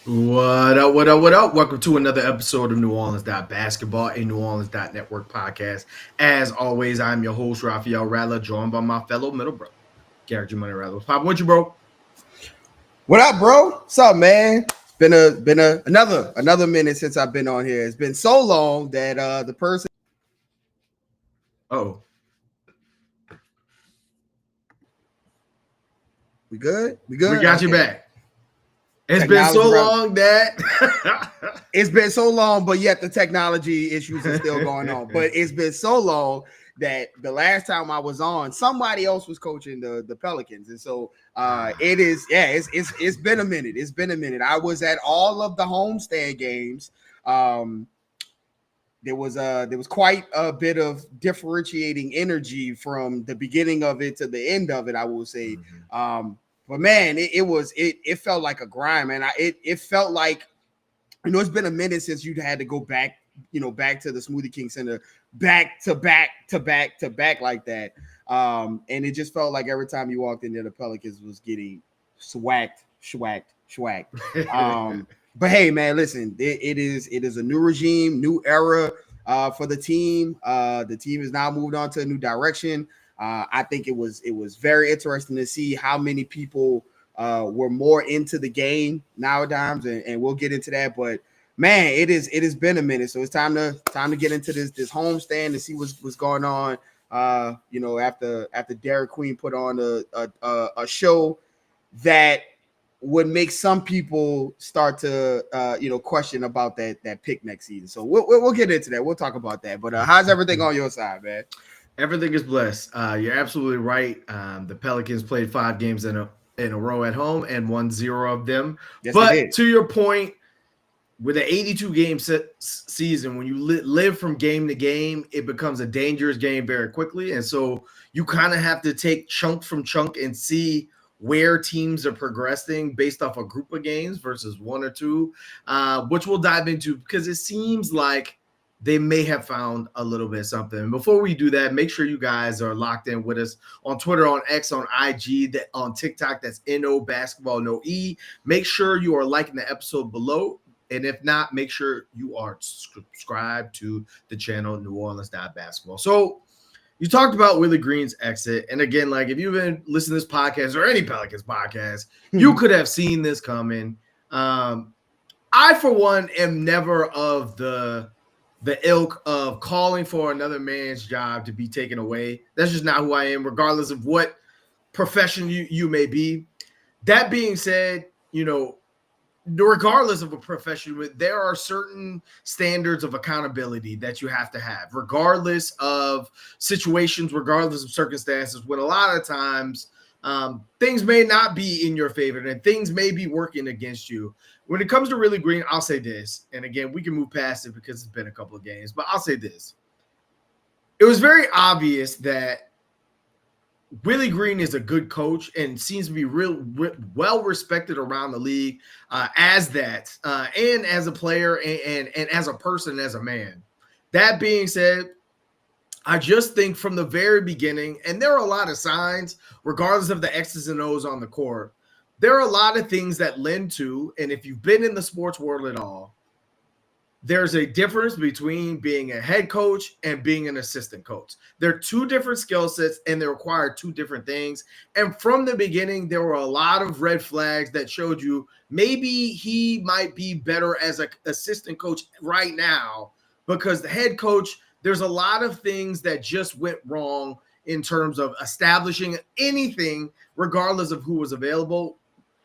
What up, what up, what up? Welcome to another episode of NewOrleans.Basketball, a NewOrleans.Network podcast. As always, I'm your host, Raphael Rattler, joined by my fellow middle brother, Garrett J. Money Rattler. Pop, what you, bro? What up, bro? What's up, man? Been another minute since I've been on here. It's been so long that the person Oh, we good? We we good? got you Okay. back. It's been Technology so around. long that It's been so long, but yet the technology issues are still going on. But it's been so long that the last time I was on, somebody else was coaching the Pelicans, and so it is. Yeah, it's been a minute. It's been a minute. I was at all of the homestand games. There was quite a bit of differentiating energy from the beginning of it to the end of it, I will say. But man, it felt like a grind, man. It felt like, it's been a minute since you'd had to go back, back to the Smoothie King Center, back to back to back to back like that. And it just felt like every time you walked in there, the Pelicans was getting swacked. But hey, man, listen, it is a new regime, new era for the team. The team has now moved on to a new direction. I think it was very interesting to see how many people were more into the game nowadays, and we'll get into that. But man, it has been a minute, so it's time to get into this homestand and see what's going on. After Derik Queen put on a show that would make some people start to question about that pick next season. So we'll get into that. We'll talk about that. But how's everything on your side, man? everything is blessed. You're absolutely right. The Pelicans played 5 games in a row at home and won 0 of them. Yes, they But did. to your point, with an 82-game season, when you live from game to game, it becomes a dangerous game very quickly. And so you kind of have to take chunk from chunk and see where teams are progressing based off a group of games versus one or two, which we'll dive into because it seems like they may have found a little bit of something. Before we do that, make sure you guys are locked in with us on Twitter, on X, on IG, on TikTok. That's NO Basketball, no E. Make sure you are liking the episode below. And if not, make sure you are subscribed to the channel, NewOrleans.Basketball. So you talked about Willie Green's exit. And again, like if you've been listening to this podcast or any Pelicans podcast, you could have seen this coming. I, for one, am never of the ilk of calling for another man's job to be taken away. That's just not who I am, regardless of what profession you may be. That being said, regardless of a profession, there are certain standards of accountability that you have to have, regardless of situations, regardless of circumstances, when a lot of times things may not be in your favor and things may be working against you. When it comes to Willie Green, I'll say this, and again, we can move past it because it's been a couple of games, but I'll say this. It was very obvious that Willie Green is a good coach and seems to be real well respected around the league as that, and as a player and as a person, as a man. That being said, I just think from the very beginning, and there are a lot of signs, regardless of the X's and O's on the court, there are a lot of things that lend to, and if you've been in the sports world at all, there's a difference between being a head coach and being an assistant coach. They're two different skill sets and they require two different things. And from the beginning, there were a lot of red flags that showed you maybe he might be better as an assistant coach right now, because the head coach, there's a lot of things that just went wrong in terms of establishing anything, regardless of who was available.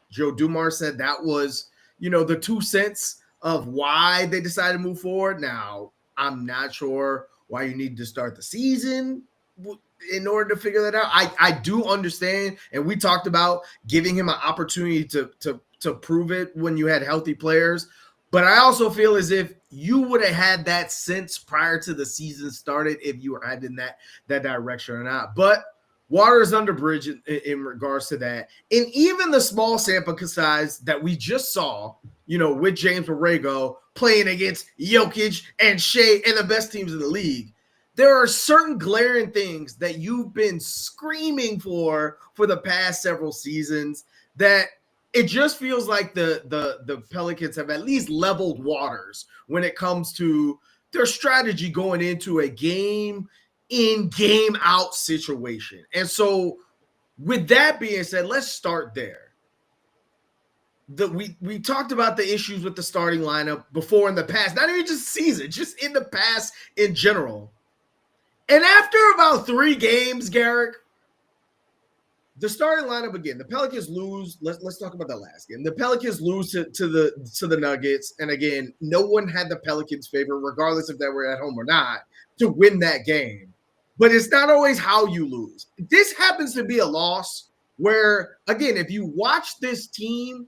Joe Dumars said that was, the 2 cents of why they decided to move forward. Now, I'm not sure why you need to start the season in order to figure that out. I do understand, and we talked about giving him an opportunity to prove it when you had healthy players. But I also feel as if you would have had that sense prior to the season started if you were heading that direction or not. But water is under bridge in regards to that. And even the small sample size that we just saw, with James Borrego playing against Jokic and Shea and the best teams in the league, there are certain glaring things that you've been screaming for the past several seasons that it just feels like the Pelicans have at least leveled waters when it comes to their strategy going into a game in, game out situation. And so with that being said, let's start there. We talked about the issues with the starting lineup before in the past, not even just season, just in the past in general. And after about 3 games, Garrick, the starting lineup again. The Pelicans lose. Let's talk about that last game. The Pelicans lose to the Nuggets, and again, no one had the Pelicans' favor, regardless if they were at home or not, to win that game. But it's not always how you lose. This happens to be a loss where, again, if you watch this team,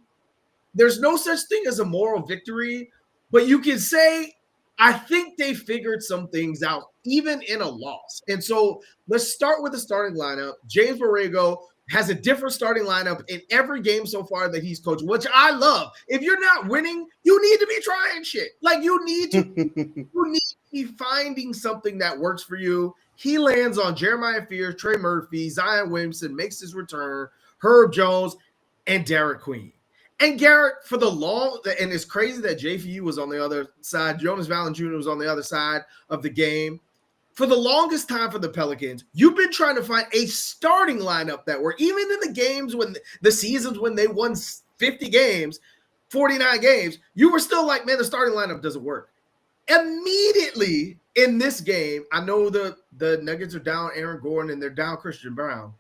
there's no such thing as a moral victory, but you can say, I think they figured some things out, even in a loss. And so let's start with the starting lineup. James Borrego has a different starting lineup in every game so far that he's coached, which I love. If you're not winning, you need to be trying shit. Like you need to be finding something that works for you. He lands on Jeremiah Fears, Trey Murphy, Zion Williamson makes his return, Herb Jones, and Derik Queen. And Garrett, for the long, and it's crazy that JVU was on the other side, Jonas Valanciunas was on the other side of the game. For the longest time for the Pelicans, you've been trying to find a starting lineup that were, even in the games when the seasons when they won 50 games, 49 games, you were still like, man, the starting lineup doesn't work. Immediately in this game, I know the Nuggets are down Aaron Gordon and they're down Christian Brown.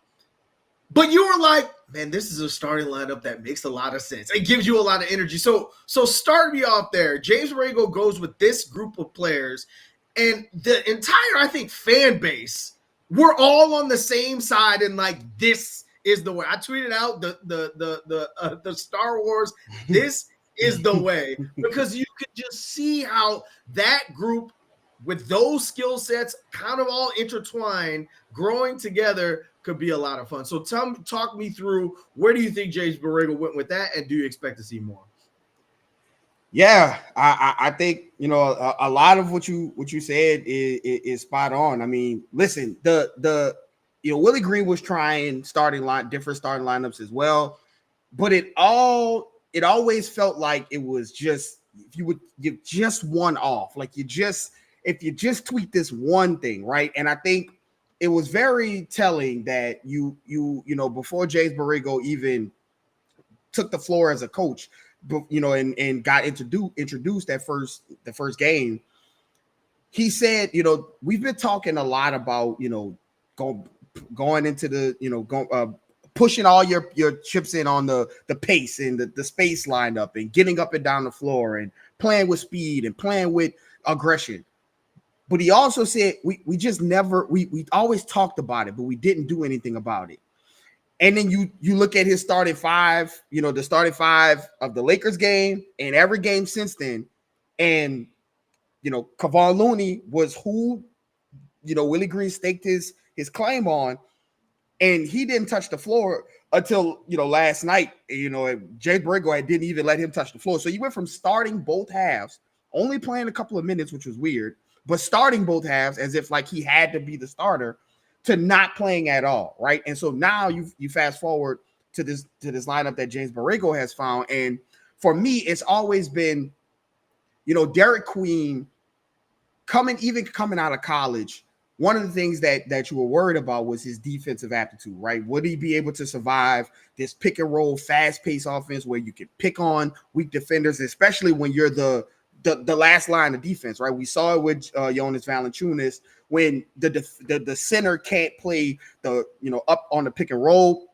But you were like, man, this is a starting lineup that makes a lot of sense. It gives you a lot of energy. So start me off there. James Borrego goes with this group of players, and the entire, I think, fan base, we're all on the same side, and like, this is the way. I tweeted out the Star Wars, this is the way, because you could just see how that group with those skill sets kind of all intertwined, growing together, could be a lot of fun. So talk me through, where do you think James Borrego went with that, and do you expect to see more? Yeah, I think, a lot of what you said is spot on. I mean, listen, Willie Green was trying different starting lineups as well, but it always felt like it was just, if you would give just one off, like if you just tweak this one thing, right? And I think it was very telling that you before James Borrego even took the floor as a coach, and got introduced the first game, he said, we've been talking a lot about, going into the, pushing all your chips in on the pace and the space lineup and getting up and down the floor and playing with speed and playing with aggression. But he also said we just never, we always talked about it, but we didn't do anything about it. And then you look at his starting 5, the starting 5 of the Lakers game and every game since then. And, Kevon Looney was who, Willie Green staked his claim on, and he didn't touch the floor until, last night. Jay Borrego didn't even let him touch the floor. So you went from starting both halves, only playing a couple of minutes, which was weird, but starting both halves as if like he had to be the starter, to not playing at all, right? And so now you fast forward to this lineup that James Borrego has found. And for me, it's always been, Derik Queen coming out of college. One of the things that you were worried about was his defensive aptitude, right? Would he be able to survive this pick and roll, fast-paced offense where you can pick on weak defenders, especially when you're the last line of defense, right? We saw it with Jonas Valanciunas when the center can't play up on the pick and roll,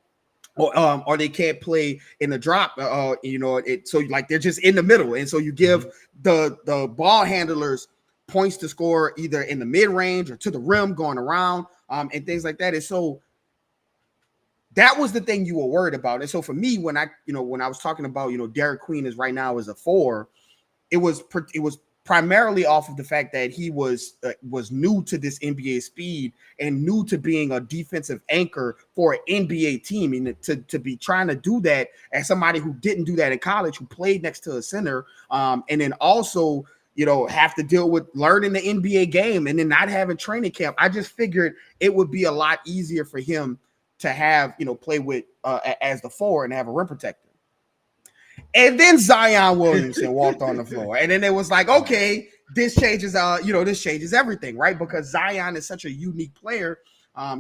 or they can't play in the drop, so like they're just in the middle, and so you give the ball handlers points to score either in the mid range or to the rim going around, and things like that. And so that was the thing you were worried about. And so for me, when I was talking about Derik Queen is right now as a 4. It was primarily off of the fact that he was new to this NBA speed and new to being a defensive anchor for an NBA team, and to be trying to do that as somebody who didn't do that in college, who played next to a center, and then also have to deal with learning the NBA game and then not having training camp. I just figured it would be a lot easier for him to have play with as the 4 and have a rim protector. And then Zion Williamson walked on the floor. And then it was like, okay, this changes, this changes everything, right? Because Zion is such a unique player.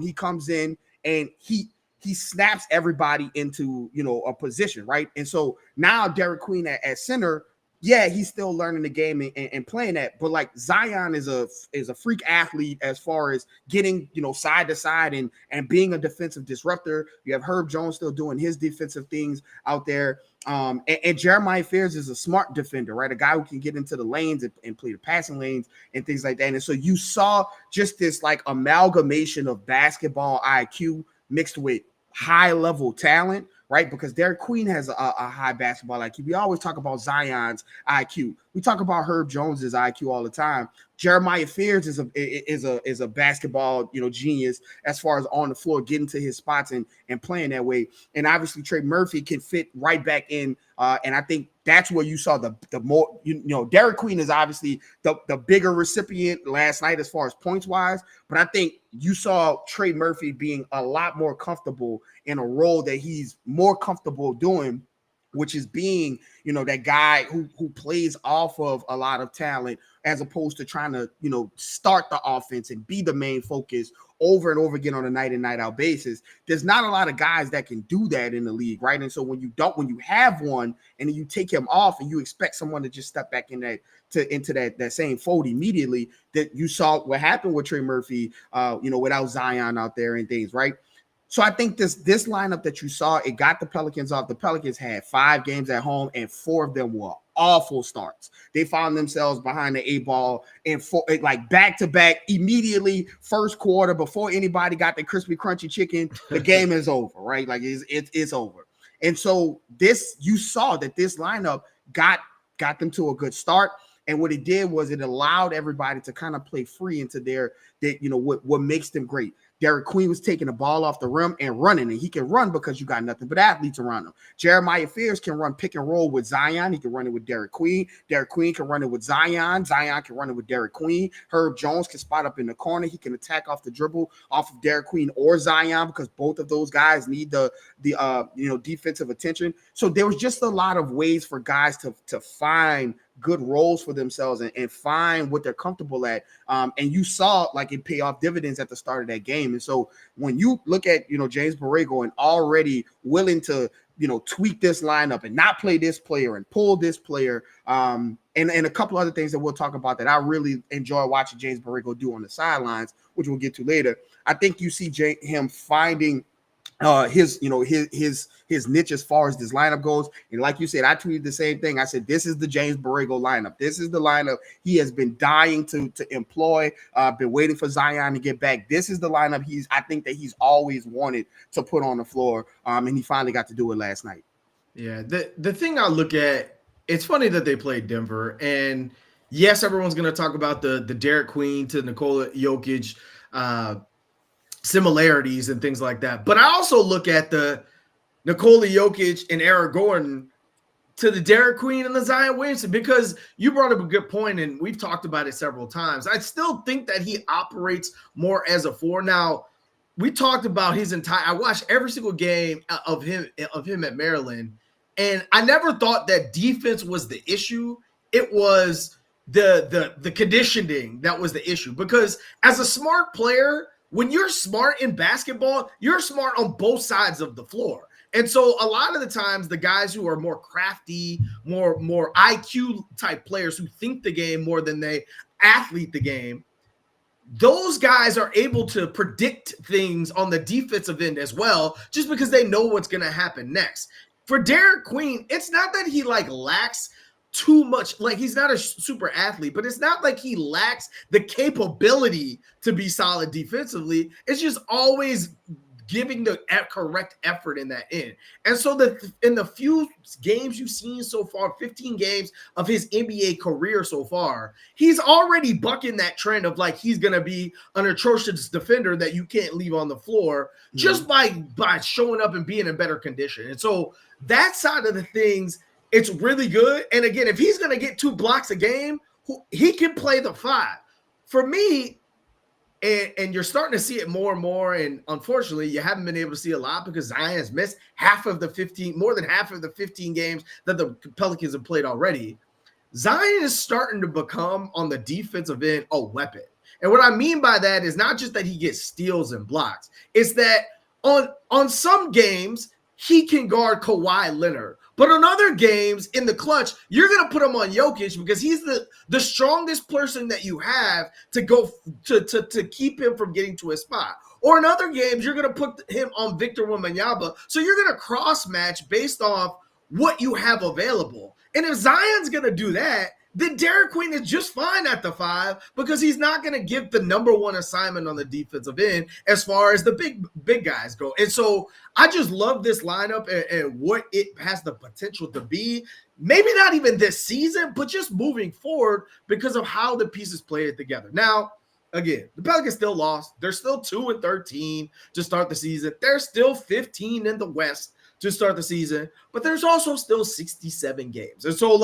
He comes in and he snaps everybody into, a position, right? And so now Derik Queen at center, yeah, he's still learning the game and playing that. But like Zion is a freak athlete as far as getting, side to side and being a defensive disruptor. You have Herb Jones still doing his defensive things out there. And Jeremiah Fears is a smart defender, right? A guy who can get into the lanes and play the passing lanes and things like that. And so you saw just this like amalgamation of basketball IQ mixed with high level talent, right? Because Derik Queen has a high basketball IQ. We always talk about Zion's IQ. We talk about Herb Jones's IQ all the time. Jeremiah Fears is a basketball, genius as far as on the floor, getting to his spots and playing that way. And obviously Trey Murphy can fit right back in. And I think that's where you saw the more, Derik Queen is obviously the bigger recipient last night as far as points wise. But I think you saw Trey Murphy being a lot more comfortable in a role that he's more comfortable doing, which is being, that guy who plays off of a lot of talent as opposed to trying to, start the offense and be the main focus over and over again on a night in, night out basis. There's not a lot of guys that can do that in the league, right? And so when you have one and then you take him off and you expect someone to just step back into that same fold immediately, that you saw what happened with Trey Murphy, without Zion out there and things, right? So I think this lineup that you saw, it got the Pelicans off. The Pelicans had 5 games at home, and 4 of them were awful starts. They found themselves behind the 8 ball and back-to-back immediately first quarter before anybody got the crispy, crunchy chicken. The game is over, right? Like it's over. And so you saw that this lineup got them to a good start. And what it did was it allowed everybody to kind of play free into what makes them great. Derik Queen was taking the ball off the rim and running, and he can run because you got nothing but athletes around him. Jeremiah Fears can run pick and roll with Zion. He can run it with Derik Queen. Derik Queen can run it with Zion. Zion can run it with Derik Queen. Herb Jones can spot up in the corner. He can attack off the dribble off of Derik Queen or Zion because both of those guys need the defensive attention. So there was just a lot of ways for guys to find good roles for themselves and find what they're comfortable at. And you saw like it pay off dividends at the start of that game. And so when you look at, James Borrego and already willing to, tweak this lineup and not play this player and pull this player, and a couple other things that we'll talk about that I really enjoy watching James Borrego do on the sidelines, which we'll get to later. I think you see him finding his niche as far as this lineup goes. And like you said, I tweeted the same thing. I said, this is the James Borrego lineup. This is the lineup he has been dying to employ, been waiting for Zion to get back. This is the lineup I think that he's always wanted to put on the floor. And he finally got to do it last night. Yeah. The thing I look at, it's funny that they played Denver. And yes, everyone's going to talk about the Derik Queen to Nikola Jokic similarities and things like that. But I also look at the Nikola Jokic and Eric Gordon to the Derik Queen and the Zion Williamson, because you brought up a good point and we've talked about it several times. I still think that he operates more as a 4. Now, we talked about I watched every single game of him at Maryland, and I never thought that defense was the issue. It was the conditioning that was the issue, because as a smart player, when you're smart in basketball, you're smart on both sides of the floor. And so a lot of the times the guys who are more crafty, more IQ type players who think the game more than they athlete the game, those guys are able to predict things on the defensive end as well, just because they know what's going to happen next. For Derik Queen, it's not that he lacks too much, he's not a super athlete, but it's not like he lacks the capability to be solid defensively. It's just always giving the correct effort in that end. And so in the few games you've seen so far, 15 games of his NBA career so far, he's already bucking that trend of he's going to be an atrocious defender that you can't leave on the floor just by showing up and being in better condition. And so that side of the things, it's really good. And again, if he's going to get 2 blocks a game, he can play the 5. For me, And you're starting to see it more and more. And unfortunately, you haven't been able to see a lot because Zion has missed more than half of the 15 games that the Pelicans have played already. Zion is starting to become, on the defensive end, a weapon. And what I mean by that is not just that he gets steals and blocks. It's that on some games, he can guard Kawhi Leonard. But on other games, in the clutch, you're going to put him on Jokic because he's the strongest person that you have to go to keep him from getting to his spot. Or in other games, you're going to put him on Victor Wembanyama. So you're going to cross-match based off what you have available. And if Zion's going to do that, then Derik Queen is just fine at the 5 because he's not going to give the number one assignment on the defensive end as far as the big guys go. And so I just love this lineup and what it has the potential to be. Maybe not even this season, but just moving forward because of how the pieces play it together. Now, again, the Pelicans still lost. They're still 2-13 to start the season. They're still 15 in the West to start the season, but there's also still 67 games. And so,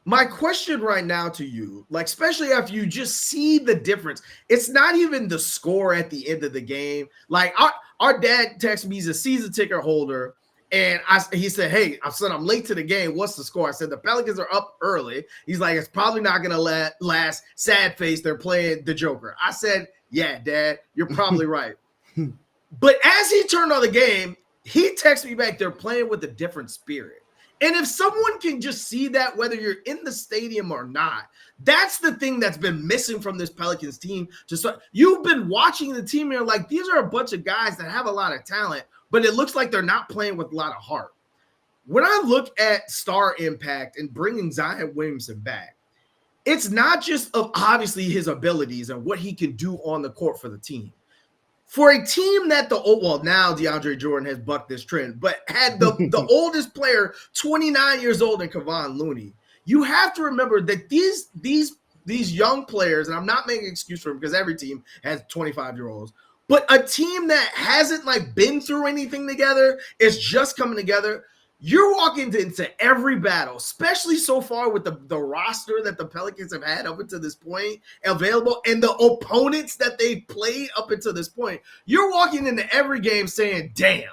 my question right now to you, especially after you just see the difference, it's not even the score at the end of the game. Our dad texted me, he's a season ticket holder, and he said, hey, I'm late to the game. What's the score? I said, the Pelicans are up early. He's like, it's probably not going to last. Sad face, they're playing the Joker. I said, yeah, Dad, you're probably right. But as he turned on the game, he texted me back, they're playing with a different spirit. And if someone can just see that, whether you're in the stadium or not, that's the thing that's been missing from this Pelicans team. You've been watching the team and you're like, these are a bunch of guys that have a lot of talent, but it looks like they're not playing with a lot of heart. When I look at star impact and bringing Zion Williamson back, it's not just of obviously his abilities and what he can do on the court for the team. For a team that now DeAndre Jordan has bucked this trend, but had the oldest player, 29 years old, in Kevon Looney, you have to remember that these young players, and I'm not making an excuse for them because every team has 25-year-olds, but a team that hasn't been through anything together, is just coming together. You're walking into every battle, especially so far with the roster that the Pelicans have had up until this point available and the opponents that they've played up until this point. You're walking into every game saying, damn,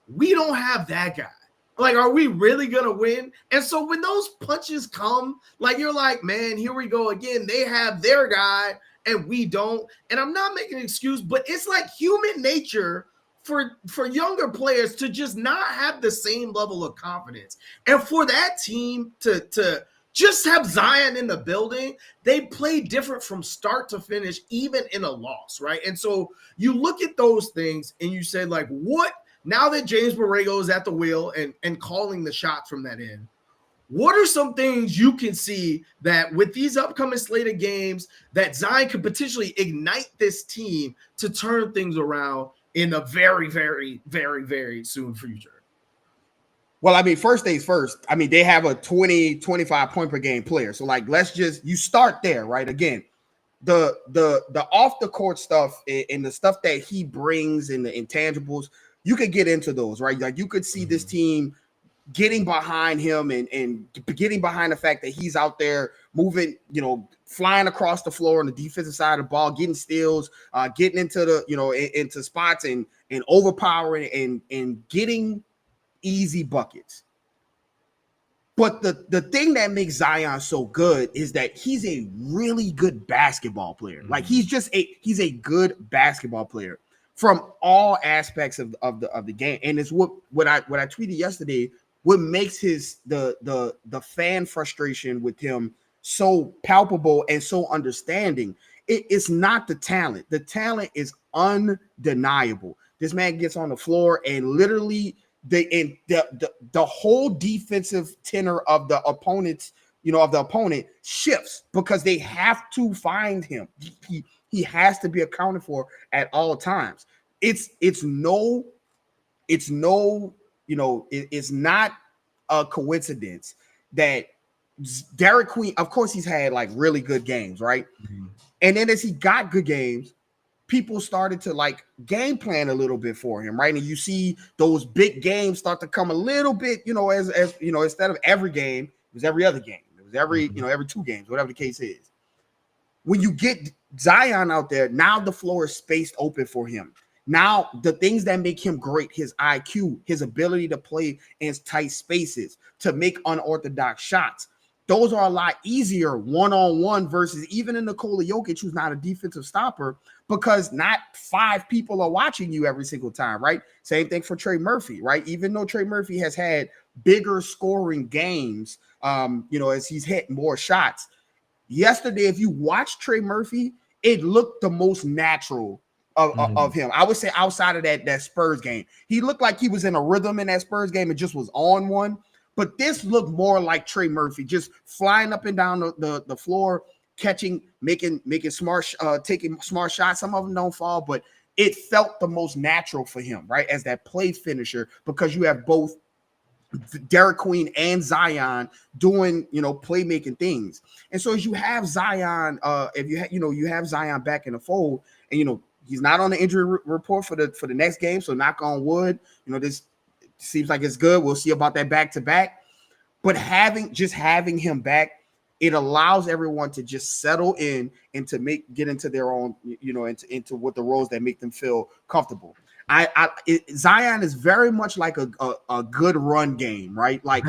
we don't have that guy. Are we really going to win? And so when those punches come, you're like, man, here we go again. They have their guy and we don't. And I'm not making an excuse, but it's human nature for younger players to just not have the same level of confidence. And for that team to just have Zion in the building, they play different from start to finish, even in a loss, right? And so you look at those things and you say, what, now that James Borrego is at the wheel and calling the shots from that end, what are some things you can see that with these upcoming slate of games that Zion could potentially ignite this team to turn things around in a very, very, very, very soon future? Well, first things first. They have a 20, 25 point per game player. So you start there, right? Again, the off the court stuff and the stuff that he brings and the intangibles, you could get into those, right? You could see this team getting behind him and getting behind the fact that he's out there moving, flying across the floor on the defensive side of the ball, getting steals, getting into into spots and overpowering and getting easy buckets. But the thing that makes Zion so good is that he's a really good basketball player. He's a good basketball player from all aspects of the game. And it's what I tweeted yesterday. What makes the fan frustration with him so palpable and so understanding? It's not the talent. The talent is undeniable. This man gets on the floor and literally the whole defensive tenor of the opponent's, of the opponent shifts because they have to find him. He has to be accounted for at all times. It's not a coincidence that Derik Queen, of course, he's had really good games, right? Mm-hmm. And then as he got good games, people started to game plan a little bit for him, right? And you see those big games start to come a little bit, as instead of every game, it was every other game. It was every 2 games, whatever the case is. when you get Zion out there, now the floor is spaced open for him. Now, the things that make him great, his IQ, his ability to play in tight spaces, to make unorthodox shots, those are a lot easier one-on-one versus even in Nikola Jokic, who's not a defensive stopper, because not 5 people are watching you every single time, right? Same thing for Trey Murphy, right? Even though Trey Murphy has had bigger scoring games, as he's hit more shots. Yesterday, if you watch Trey Murphy, it looked the most natural of him. I would say outside of that Spurs game, he looked like he was in a rhythm in that Spurs game and just was on one. But this looked more like Trey Murphy, just flying up and down the floor, catching, making smart, taking smart shots. Some of them don't fall, but it felt the most natural for him, right? As that play finisher, because you have both Derik Queen and Zion doing, playmaking things. And so as you have Zion, if you have Zion back in the fold, and he's not on the injury report for the next game, so knock on wood, this seems like it's good. We'll see about that back to back. But having him back, it allows everyone to just settle in and to get into their own, into what the roles that make them feel comfortable. Zion is very much like a good run game, right? Like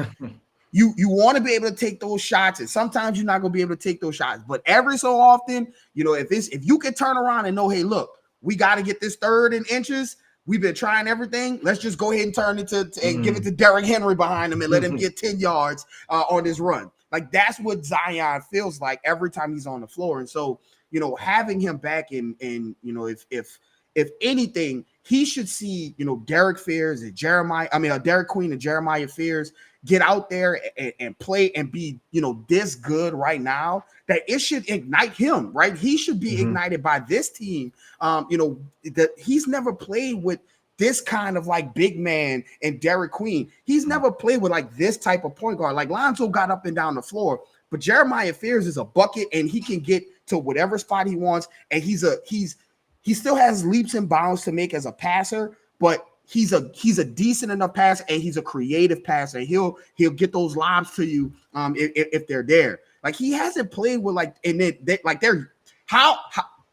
you want to be able to take those shots, and sometimes you're not going to be able to take those shots. But every so often, if you can turn around and know, hey, look, we got to get this third in inches. We've been trying everything. Let's just go ahead and turn it and give it to Derrick Henry behind him and let him get 10 yards on his run. Like, that's what Zion feels like every time he's on the floor. And so, having him back if anything, he should see, Derek Queen and Jeremiah Fears get out there and play and be, this good right now, that it should ignite him, right? He should be ignited by this team. That he's never played with this kind of like big man and Derik Queen. He's never played with like this type of point guard. Like, Lonzo got up and down the floor, but Jeremiah Fears is a bucket and he can get to whatever spot he wants. And he still has leaps and bounds to make as a passer, but he's a decent enough passer, and he's a creative passer. He'll get those lobs to you if they're there. Like, he hasn't played with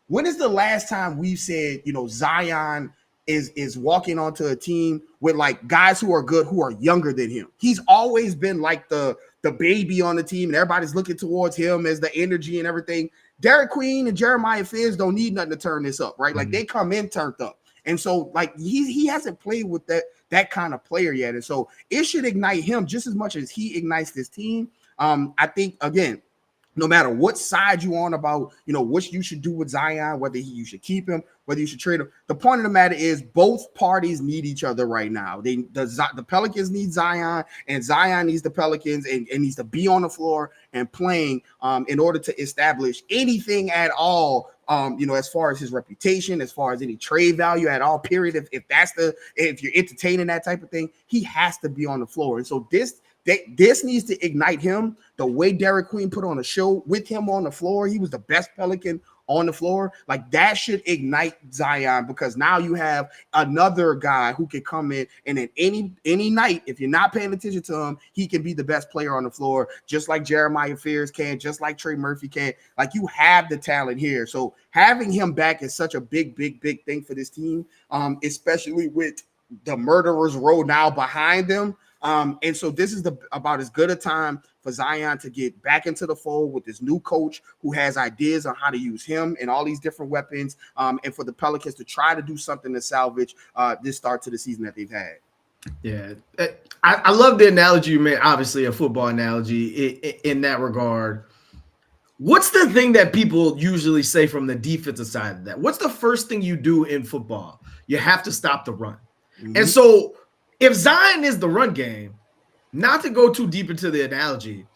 when is the last time we've said, Zion is walking onto a team with like guys who are good, who are younger than him? He's always been like the baby on the team, and everybody's looking towards him as the energy and everything. Derik Queen and Jeremiah Fears don't need nothing to turn this up, right? Like, they come in turned up. And so, like, he hasn't played with that kind of player yet. And so it should ignite him just as much as he ignites this team. I think, again, no matter what side you on about, what you should do with Zion, whether you should keep him, whether you should trade him. The point of the matter is both parties need each other right now. The Pelicans need Zion, and Zion needs the Pelicans, and needs to be on the floor and playing in order to establish anything at all. As far as his reputation, as far as any trade value at all, period. If you're entertaining that type of thing, he has to be on the floor. And so this needs to ignite him. The way Derik Queen put on a show with him on the floor, he was the best Pelican on the floor. Like, that should ignite Zion, because now you have another guy who can come in, and at any night, if you're not paying attention to him, he can be the best player on the floor, just like Jeremiah Fears can, just like Trey Murphy can. Like, you have the talent here. So having him back is such a big thing for this team, especially with the murderer's row now behind them. And so this is about as good a time for Zion to get back into the fold with this new coach who has ideas on how to use him and all these different weapons, and for the Pelicans to try to do something to salvage this start to the season that they've had. Yeah, I love the analogy you made, obviously a football analogy in that regard. What's the thing that people usually say from the defensive side of that? What's the first thing you do in football? You have to stop the run. And so if Zion is the run game, not to go too deep into the analogy,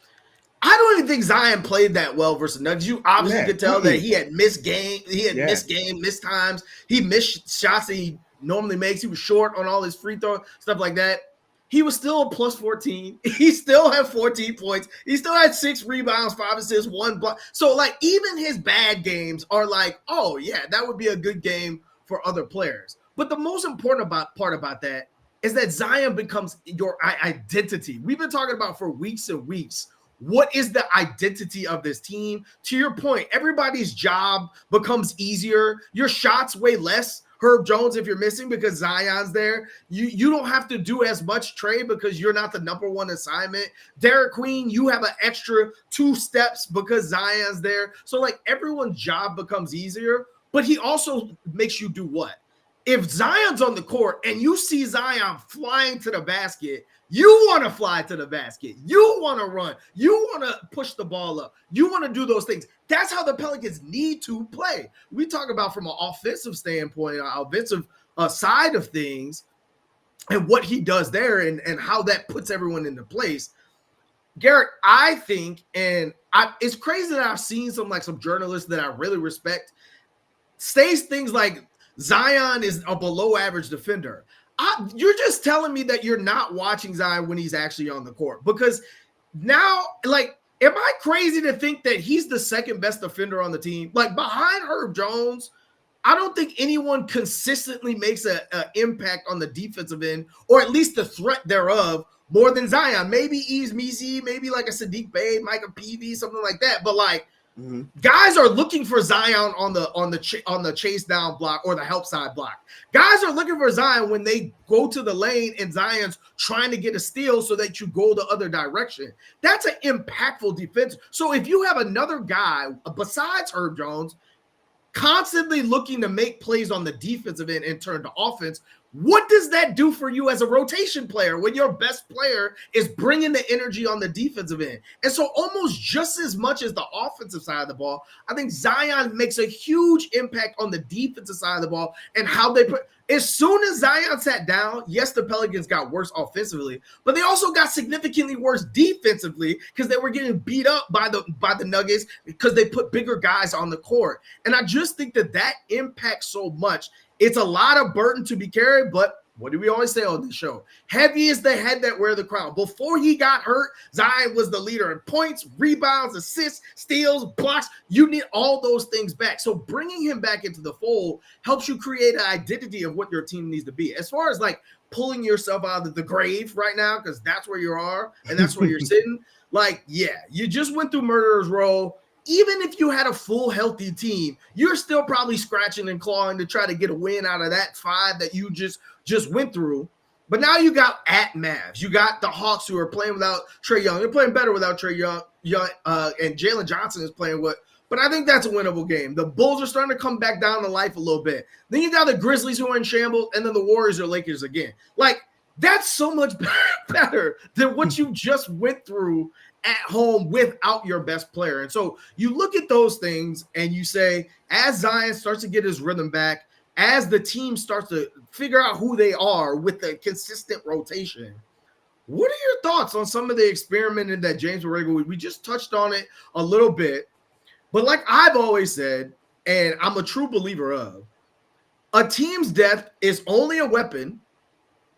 I don't even think Zion played that well versus Nuggets. You obviously could tell that he had missed game. He had missed times. He missed shots that he normally makes. He was short on all his free throw, stuff like that. He was still a plus 14. He still had 14 points. He still had 6 rebounds, 5 assists, 1 block. So, like, even his bad games are like, oh, yeah, that would be a good game for other players. But the most important part about that is that Zion becomes your identity. We've been talking about for weeks and weeks What is the identity of this team? To your point, everybody's job becomes easier. Your shots way less. Herb Jones, if you're missing because Zion's there, you don't have to do as much trade because you're not the number one assignment. Derik Queen, you have an extra 2 steps because Zion's there. So like everyone's job becomes easier, but he also makes you do what? If Zion's on the court and you see Zion flying to the basket, you want to fly to the basket. You want to run. You want to push the ball up. You want to do those things. That's how the Pelicans need to play. We talk about from an offensive standpoint, an offensive side of things, and what he does there and how that puts everyone into place. Garrett, I think, it's crazy that I've seen some journalists that I really respect say things like Zion is a below average defender. You're just telling me that you're not watching Zion when he's actually on the court, because now, like, am I crazy to think that he's the second best defender on the team? Like, behind Herb Jones, I don't think anyone consistently makes an impact on the defensive end, or at least the threat thereof, more than Zion. Maybe Yves Missi, maybe like a Sadiq Bey, Micah Peavy, something like that. But like, guys are looking for Zion on the chase down block or the help side block. Guys are looking for Zion when they go to the lane and Zion's trying to get a steal so that you go the other direction. That's an impactful defense. So if you have another guy besides Herb Jones constantly looking to make plays on the defensive end and turn to offense, what does that do for you as a rotation player when your best player is bringing the energy on the defensive end? And so almost just as much as the offensive side of the ball, I think Zion makes a huge impact on the defensive side of the ball and how they put. As soon as Zion sat down, yes, the Pelicans got worse offensively, but they also got significantly worse defensively because they were getting beat up by the Nuggets because they put bigger guys on the court. And I just think that impacts so much. It's a lot of burden to be carried, but what do we always say on this show? Heavy is the head that wear the crown. Before he got hurt, Zion was the leader in points, rebounds, assists, steals, blocks. You need all those things back. So bringing him back into the fold helps you create an identity of what your team needs to be. As far as like pulling yourself out of the grave right now, because that's where you are and that's where you're sitting. Like, yeah, you just went through Murderer's Row. Even if you had a full healthy team, you're still probably scratching and clawing to try to get a win out of that 5 that you just went through. But now you got Mavs. You got the Hawks who are playing without Trae Young. They're playing better without Trae Young, and Jalen Johnson is playing with. But I think that's a winnable game. The Bulls are starting to come back down to life a little bit. Then you got the Grizzlies who are in shambles, and then the Warriors or Lakers again. Like, that's so much better than what you just went through at home without your best player. And so you look at those things and you say, as Zion starts to get his rhythm back, as the team starts to figure out who they are with the consistent rotation, what are your thoughts on some of the experimenting that James Borrego, we just touched on it a little bit, but like I've always said, and I'm a true believer of, a team's depth is only a weapon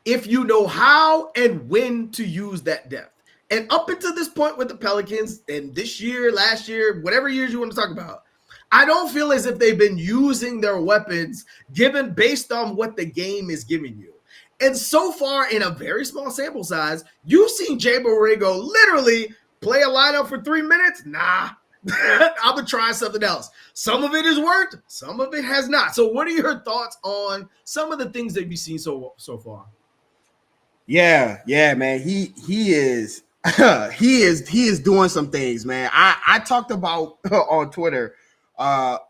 if you know how and when to use that depth. And up until this point with the Pelicans, and this year, last year, whatever years you want to talk about, I don't feel as if they've been using their weapons given based on what the game is giving you. And so far, in a very small sample size, you've seen Jay Borrego literally play a lineup for 3 minutes. Nah, I'm going to try something else. Some of it has worked. Some of it has not. So what are your thoughts on some of the things that you've seen so far? Yeah, man. He is he is doing some things, man. I talked about on Twitter.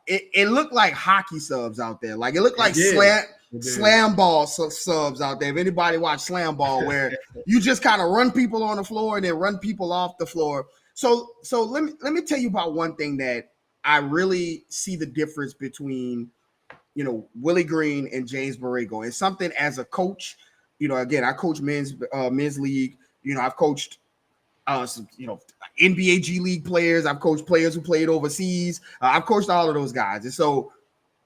It looked like hockey subs out there. Like it looked like slam ball subs out there. If anybody watched slam ball, where you just kind of run people on the floor and then run people off the floor. So let me tell you about one thing that I really see the difference between, Willie Green and James Borrego. It's something as a coach. Again, I coach men's league. I've coached NBA G League players. I've coached players who played overseas. I've coached all of those guys. And so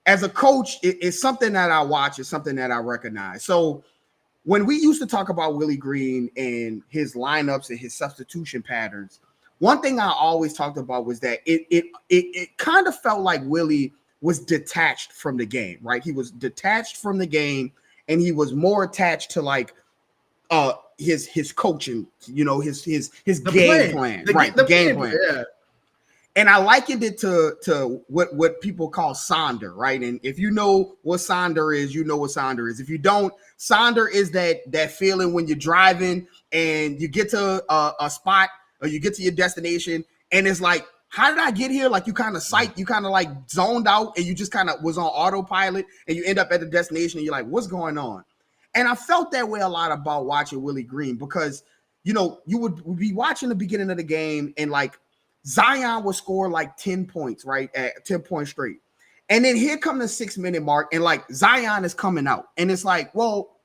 as a coach, it's something that I watch. It's something that I recognize. So when we used to talk about Willie Green and his lineups and his substitution patterns, one thing I always talked about was that it kind of felt like Willie was detached from the game, right? He was detached from the game, and he was more attached to his coaching, his The game plan, right? The game plan. Yeah. And I likened it to what people call Sonder, right? And if you know what Sonder is, you know what Sonder is. If you don't, Sonder is that feeling when you're driving and you get to a spot or you get to your destination and it's like, how did I get here? Like you kind of like zoned out and you just kind of was on autopilot and you end up at the destination and you're like, what's going on? And I felt that way a lot about watching Willie Green because, you would be watching the beginning of the game and like Zion would score like 10 points, right? At 10 points straight. And then here come the 6-minute mark and like Zion is coming out. And it's like, well,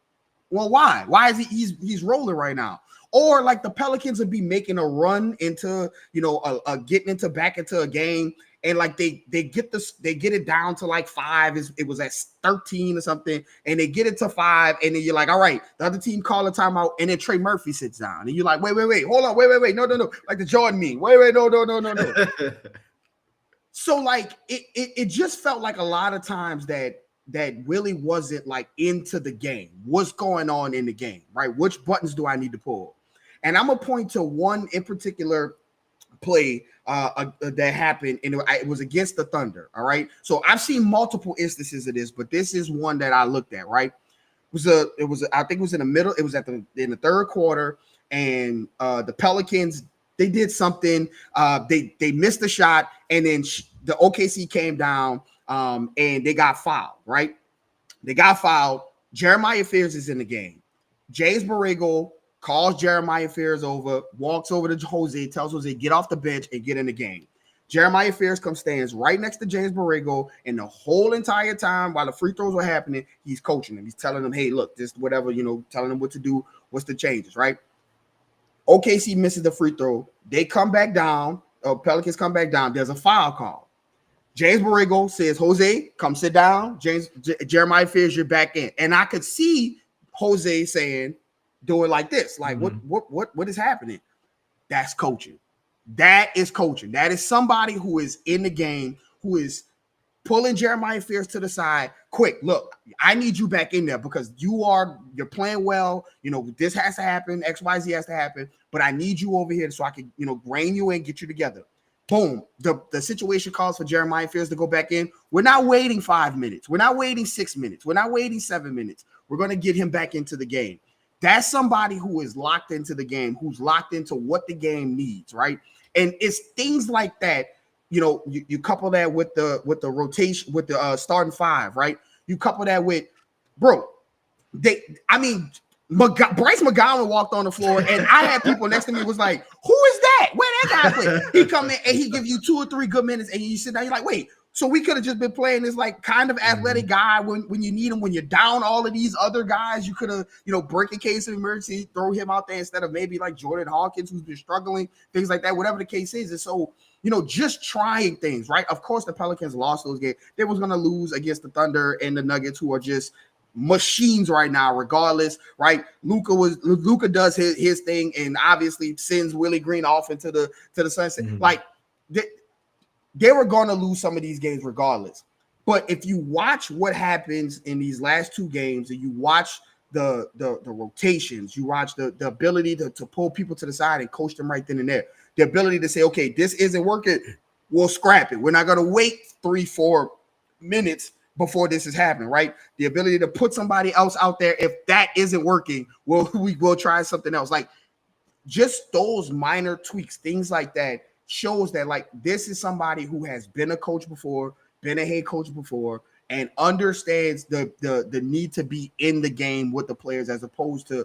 why? Why is he's rolling right now? Or like the Pelicans would be making a run into, getting back into a game. And like they get it down to like 5. It was at 13 or something, and they get it to 5, and then you're like, all right, the other team call a timeout, and then Trey Murphy sits down, and you're like, wait, hold on, wait, no, like the Jordan meme, wait, no. So like it just felt like a lot of times that Willie wasn't like into the game. What's going on in the game, right? Which buttons do I need to pull? And I'm gonna point to one in particular play that happened, and it was against the Thunder. All right, so I've seen multiple instances of this, but this is one that I looked at. Right, I think it was in the middle. It was in the third quarter, and the Pelicans, they did something. They missed the shot, and then the OKC came down, and they got fouled. Right, they got fouled. Jeremiah Fears is in the game. James Borrego calls Jeremiah Fears over, walks over to Jose, tells Jose, get off the bench and get in the game. Jeremiah Fears stands right next to James Borrego, and the whole entire time while the free throws were happening, he's coaching them. He's telling them, hey, look, this whatever, telling them what to do, what's the changes, right? OKC misses the free throw. They come back down. Pelicans come back down. There's a foul call. James Borrego says, Jose, come sit down. Jeremiah Fears, you're back in. And I could see Jose saying, do it like this. Like, what is happening? That's coaching. That is coaching. That is somebody who is in the game, who is pulling Jeremiah Fears to the side. Quick, look, I need you back in there because you're playing well. This has to happen. XYZ has to happen. But I need you over here so I can, rein you in, get you together. Boom. The situation calls for Jeremiah Fears to go back in. We're not waiting 5 minutes. We're not waiting 6 minutes. We're not waiting 7 minutes. We're going to get him back into the game. That's somebody who is locked into the game, who's locked into what the game needs, right? And it's things like that. You couple that with the rotation, with the starting 5, right? You couple that with, Bryce McGowan walked on the floor, and I had people next to me was like, "Who is that? Where that guy play?" He come in and he give you 2 or 3 good minutes, and you sit down. You're like, "Wait." So we could have just been playing this like kind of athletic guy when you need him, when you're down all of these other guys. You could have, break a case of emergency, throw him out there instead of maybe like Jordan Hawkins, who's been struggling, things like that, whatever the case is. And so, just trying things, right? Of course, the Pelicans lost those games. They was going to lose against the Thunder and the Nuggets, who are just machines right now, regardless, right? Luka does his thing and obviously sends Willie Green off into the sunset. Like, they were going to lose some of these games regardless. But if you watch what happens in these last 2 games and you watch the rotations, you watch the ability to pull people to the side and coach them right then and there, the ability to say, okay, this isn't working, we'll scrap it. We're not going to wait 3-4 minutes before this is happening, right? The ability to put somebody else out there. If that isn't working, we will try something else. Like just those minor tweaks, things like that, shows that like this is somebody who has been a coach before, been a head coach before, and understands the need to be in the game with the players as opposed to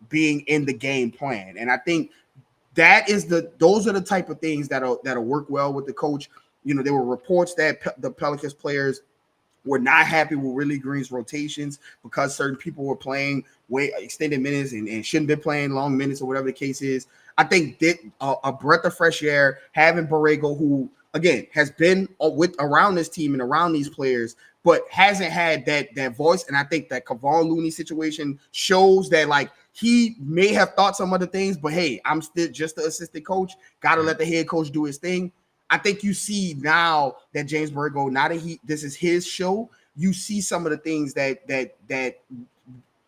being in the game plan. And I think those are the type of things that'll work well with the coach. There were reports that the Pelicans players were not happy with Willie Green's rotations because certain people were playing way extended minutes and shouldn't be playing long minutes or whatever the case is. I think that a breath of fresh air, having Borrego, who again has been around this team and around these players, but hasn't had that voice. And I think that Kevon Looney situation shows that like he may have thought some other things, but hey, I'm still just the assistant coach. Got to let the head coach do his thing. I think you see now that James Borrego, now that this is his show, you see some of the things that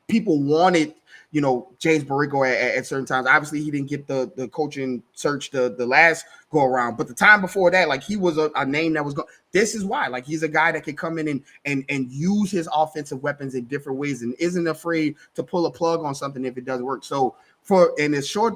people wanted James Borrego at certain times. Obviously, he didn't get the coaching search the last go around, but the time before that, like he was a name that was going. This is why, like he's a guy that can come in and use his offensive weapons in different ways and isn't afraid to pull a plug on something if it doesn't work. So in this short,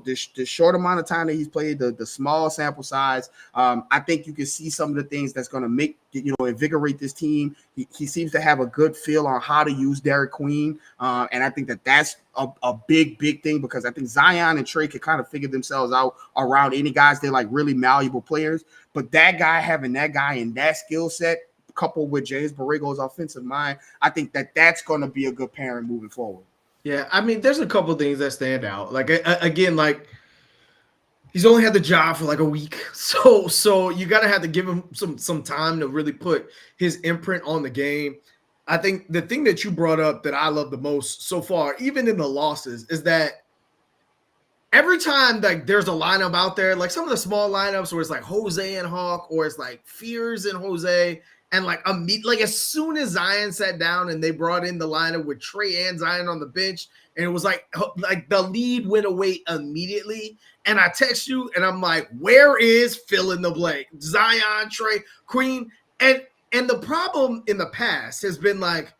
this short amount of time that he's played, the small sample size, I think you can see some of the things that's going to make invigorate this team. He seems to have a good feel on how to use Derik Queen, and I think that's a big thing because I think Zion and Trey can kind of figure themselves out around any guys. They're like really malleable players, but that guy having that guy in that skill set coupled with James Borrego's offensive mind, I think that's going to be a good pairing moving forward. Yeah, I mean, there's a couple things that stand out. Like again, like he's only had the job for like a week, so you gotta have to give him some time to really put his imprint on the game. I think the thing that you brought up that I love the most so far, even in the losses, is that every time like there's a lineup out there, like some of the small lineups where it's like Jose and Hawk, or it's like Fears and Jose. And like as soon as Zion sat down and they brought in the lineup with Trey and Zion on the bench, and it was like the lead went away immediately. And I text you and I'm like, where is fill in the blank? Zion, Trey, Queen. And the problem in the past has been like,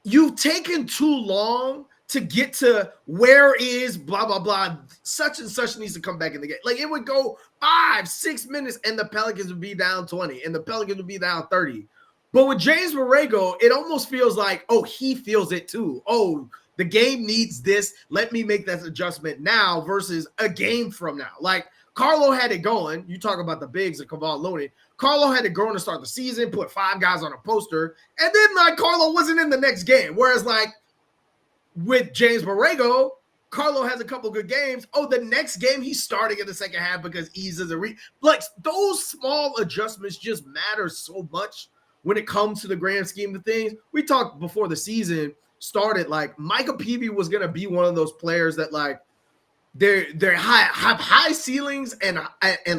you've taken too long to get to where is blah, blah, blah. Such and such needs to come back in the game. Like it would go 5-6 minutes and the Pelicans would be down 20 and the Pelicans would be down 30. But with James Borrego, it almost feels like, oh, he feels it too. Oh, the game needs this. Let me make that adjustment now versus a game from now. Like Carlo had it going. You talk about the bigs and Kevon Looney. Carlo had it going to start the season, put 5 guys on a poster, and then like Carlo wasn't in the next game. Whereas like with James Borrego, Carlo has a couple good games. Oh, the next game he's starting in the second half because Ease is like those small adjustments just matter so much when it comes to the grand scheme of things. We talked before the season started, like Micah Peavy was going to be one of those players that like they're have high ceilings and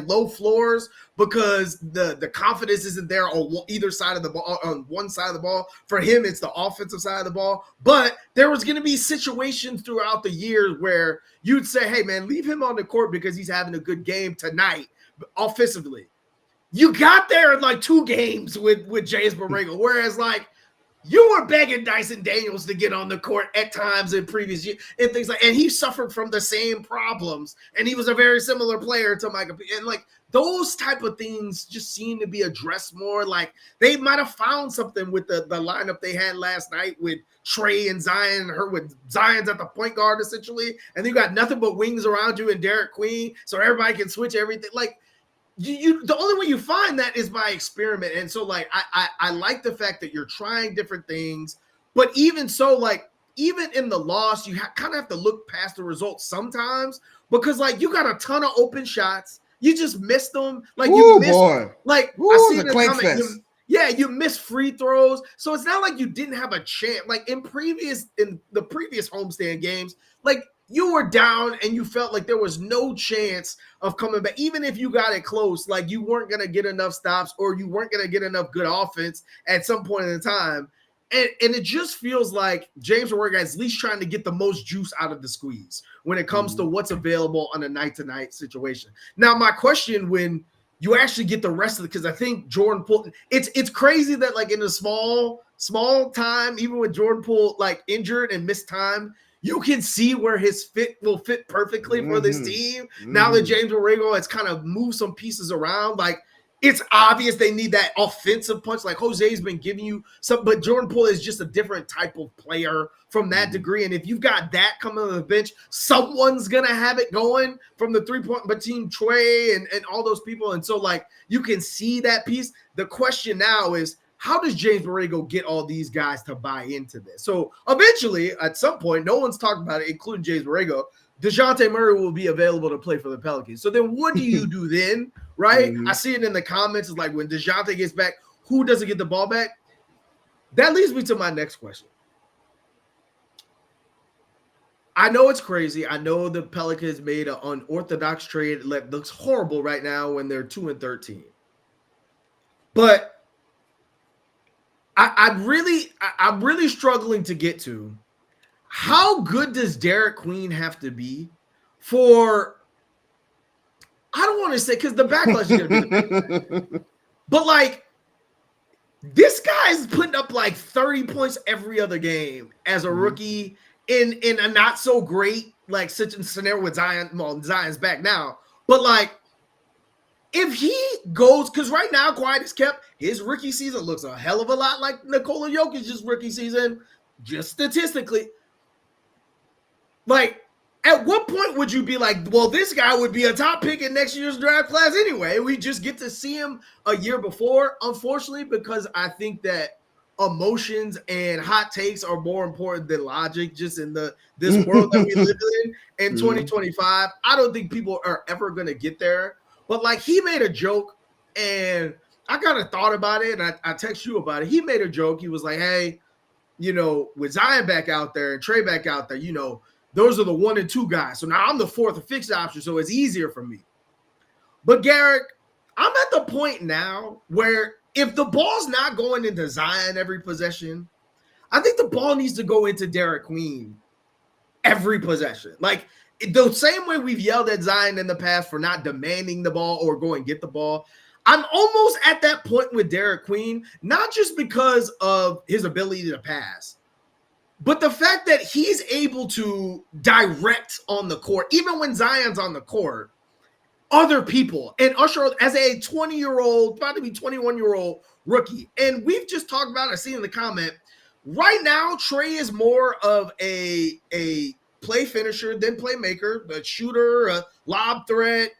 low floors because the confidence isn't there on either side of the ball. On one side of the ball, for him, it's the offensive side of the ball. But there was going to be situations throughout the year where you'd say, "Hey, man, leave him on the court because he's having a good game tonight offensively." You got there in like 2 games with James Borrego, whereas like you were begging Dyson Daniels to get on the court at times in previous years and things like, and he suffered from the same problems. And he was a very similar player to Micah. And like those type of things just seem to be addressed more. Like they might have found something with the lineup they had last night with Trey and Zion, with Zion's at the point guard essentially. And you got nothing but wings around you and Derik Queen. So everybody can switch everything. Like, the only way you find that is by experiment. And so like I like the fact that you're trying different things, but even so, like even in the loss, you kind of have to look past the results sometimes because like you got a ton of open shots, you just missed them. Like you missed, like I see the comment, you missed free throws, so it's not like you didn't have a chance. Like in the previous homestand games, like you were down and you felt like there was no chance of coming back. Even if you got it close, like you weren't going to get enough stops or you weren't going to get enough good offense at some point in time. And it just feels like James Borrego is at least trying to get the most juice out of the squeeze when it comes to what's available on a night-to-night situation. Now, my question when you actually get the rest of it, because I think Jordan Poole, it's crazy that like in a small time, even with Jordan Poole like injured and missed time, you can see where his fit will fit perfectly for this team. Now that James Borrego has kind of moved some pieces around, like it's obvious they need that offensive punch. Like Jose's been giving you some, but Jordan Poole is just a different type of player from that degree. And if you've got that coming on the bench, someone's going to have it going from the 3-point between Trey and all those people. And so like you can see that piece. The question now is, how does James Borrego get all these guys to buy into this? So eventually, at some point, no one's talking about it, including James Borrego, DeJounte Murray will be available to play for the Pelicans. So then what do you do then, right? I see it in the comments. It's like when DeJounte gets back, who doesn't get the ball back? That leads me to my next question. I know it's crazy. I know the Pelicans made an unorthodox trade that looks horrible right now when they're 2-13. But I'm really struggling to get to how good does Derik Queen have to be for? I don't want to say because the backlash is going to be the backlash, but like this guy's putting up like 30 points every other game as a rookie in a not so great like such a scenario with Zion. Well, Zion's back now, but like if he goes, because right now quiet is kept, his rookie season looks a hell of a lot like Nikola Jokic's rookie season, just statistically. Like, at what point would you be like, well, this guy would be a top pick in next year's draft class anyway? We just get to see him a year before, unfortunately, because I think that emotions and hot takes are more important than logic just in this world that we live in 2025. I don't think people are ever going to get there. But, like, he made a joke, and I kind of thought about it, and I text you about it. He made a joke. He was like, hey, you know, with Zion back out there and Trey back out there, you know, those are the 1 and 2 guys. So now I'm the 4th or 5th option, so it's easier for me. But Garrick, I'm at the point now where if the ball's not going into Zion every possession, I think the ball needs to go into Derik Queen every possession. Like the same way we've yelled at Zion in the past for not demanding the ball or go and get the ball. I'm almost at that point with Derik Queen, not just because of his ability to pass, but the fact that he's able to direct on the court, even when Zion's on the court, other people and usher as a 20-year-old, about to be 21-year-old rookie. And we've just talked about, I see in the comment, right now, Trey is more of a play finisher than playmaker, a shooter, a lob threat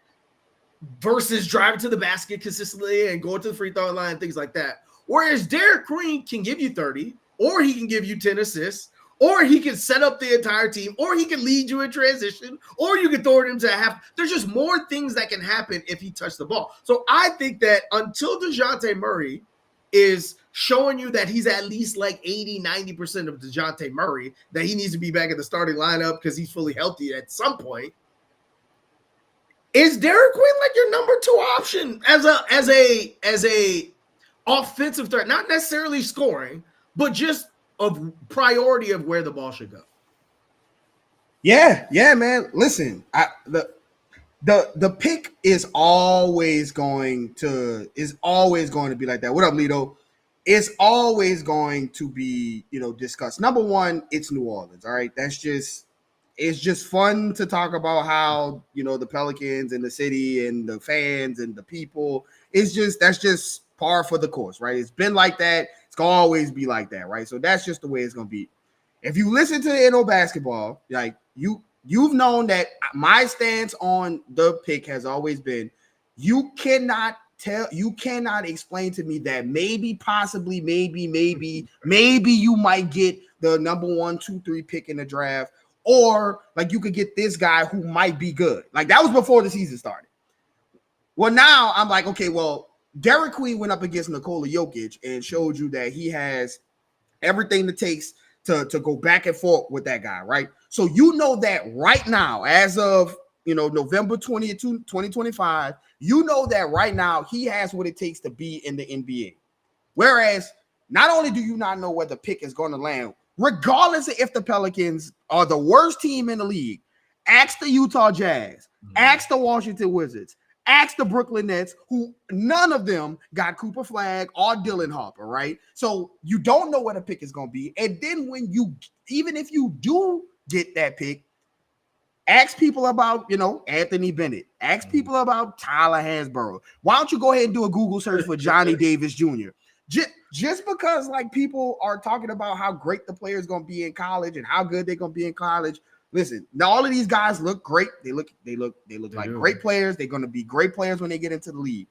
versus driving to the basket consistently and going to the free throw line, things like that. Whereas Derik Queen can give you 30, or he can give you 10 assists, or he can set up the entire team, or he can lead you in transition, or you can throw it into a half. There's just more things that can happen if he touched the ball. So I think that until DeJounte Murray is showing you that he's at least like 80, 90% of DeJounte Murray, that he needs to be back in the starting lineup because he's fully healthy at some point, is Derik Queen like your number 2 option as a offensive threat? Not necessarily scoring, but just of priority of where the ball should go. Yeah, man. Listen, the pick is always going to be like that. What up, Lito? It's always going to be, discussed. Number one, it's New Orleans. All right. It's just fun to talk about how, the Pelicans and the city and the fans and the people. That's just par for the course, right? It's been like that. It's gonna always be like that, right? So that's just the way it's gonna be. If you listen to NewOrleans.Basketball, like you've known that my stance on the pick has always been, you cannot explain to me that maybe, possibly, maybe you might get the number 1, 2, 3 pick in the draft, or like you could get this guy who might be good. Like that was before the season started. Well, now I'm like, okay, well, Derik Queen went up against Nikola Jokic and showed you that he has everything it takes to go back and forth with that guy, right? So you know that right now, as of November 20th, 2025, you know that right now he has what it takes to be in the NBA. Whereas not only do you not know where the pick is going to land, regardless of if the Pelicans are the worst team in the league, ask the Utah Jazz, ask the Washington Wizards, ask the Brooklyn Nets, who none of them got Cooper Flagg or Dylan Harper, right? So you don't know what a pick is going to be. And then even if you do get that pick, ask people about, Anthony Bennett. Ask people about Tyler Hansborough. Why don't you go ahead and do a Google search for Johnny Davis Jr.? Just because like people are talking about how great the player is going to be in college and how good they're going to be in college. Listen, now all of these guys look great. They look like great players. They're going to be great players when they get into the league.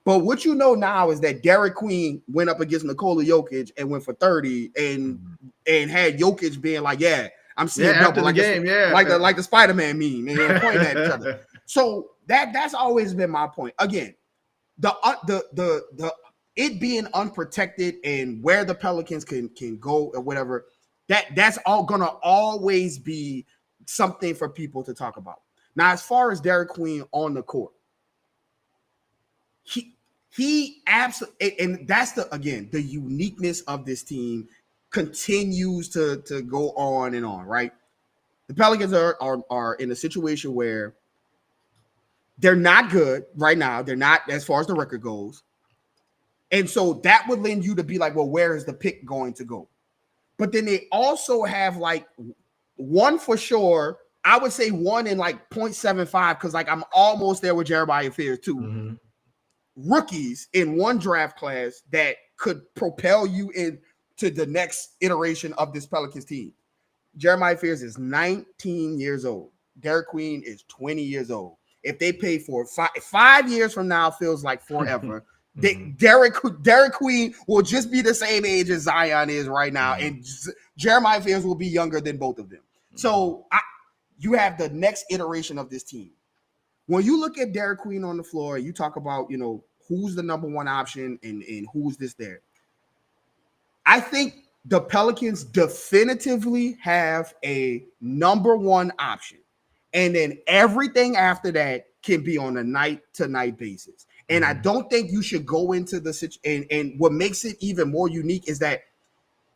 But what you know now is that Derik Queen went up against Nikola Jokic and went for 30 and had Jokic being like, yeah, I'm seeing double like the Spider-Man meme and pointing at each other. So that's always been my point. Again, the it being unprotected and where the Pelicans can go or whatever, that's all gonna always be something for people to talk about. Now, as far as Derik Queen on the court, he absolutely, and that's the uniqueness of this team continues to go on and on, right? The Pelicans are in a situation where they're not good right now. They're not as far as the record goes. And so that would lend you to be like, well, where is the pick going to go? But then they also have like one for sure. I would say one in like 0.75 because like I'm almost there with Jeremiah Fears too. Mm-hmm. Rookies in one draft class that could propel you into the next iteration of this Pelicans team. Jeremiah Fears is 19 years old. Derik Queen is 20 years old. If they pay for 5 years from now, feels like forever. Derik Queen will just be the same age as Zion is right now, and Jeremiah Fears will be younger than both of them. So you have the next iteration of this team. When you look at Derik Queen on the floor, you talk about, you know, who's the number one option and who's this there. I think the Pelicans definitively have a number one option. And then everything after that can be on a night-to-night basis. And I don't think you should go into the situation. And what makes it even more unique is that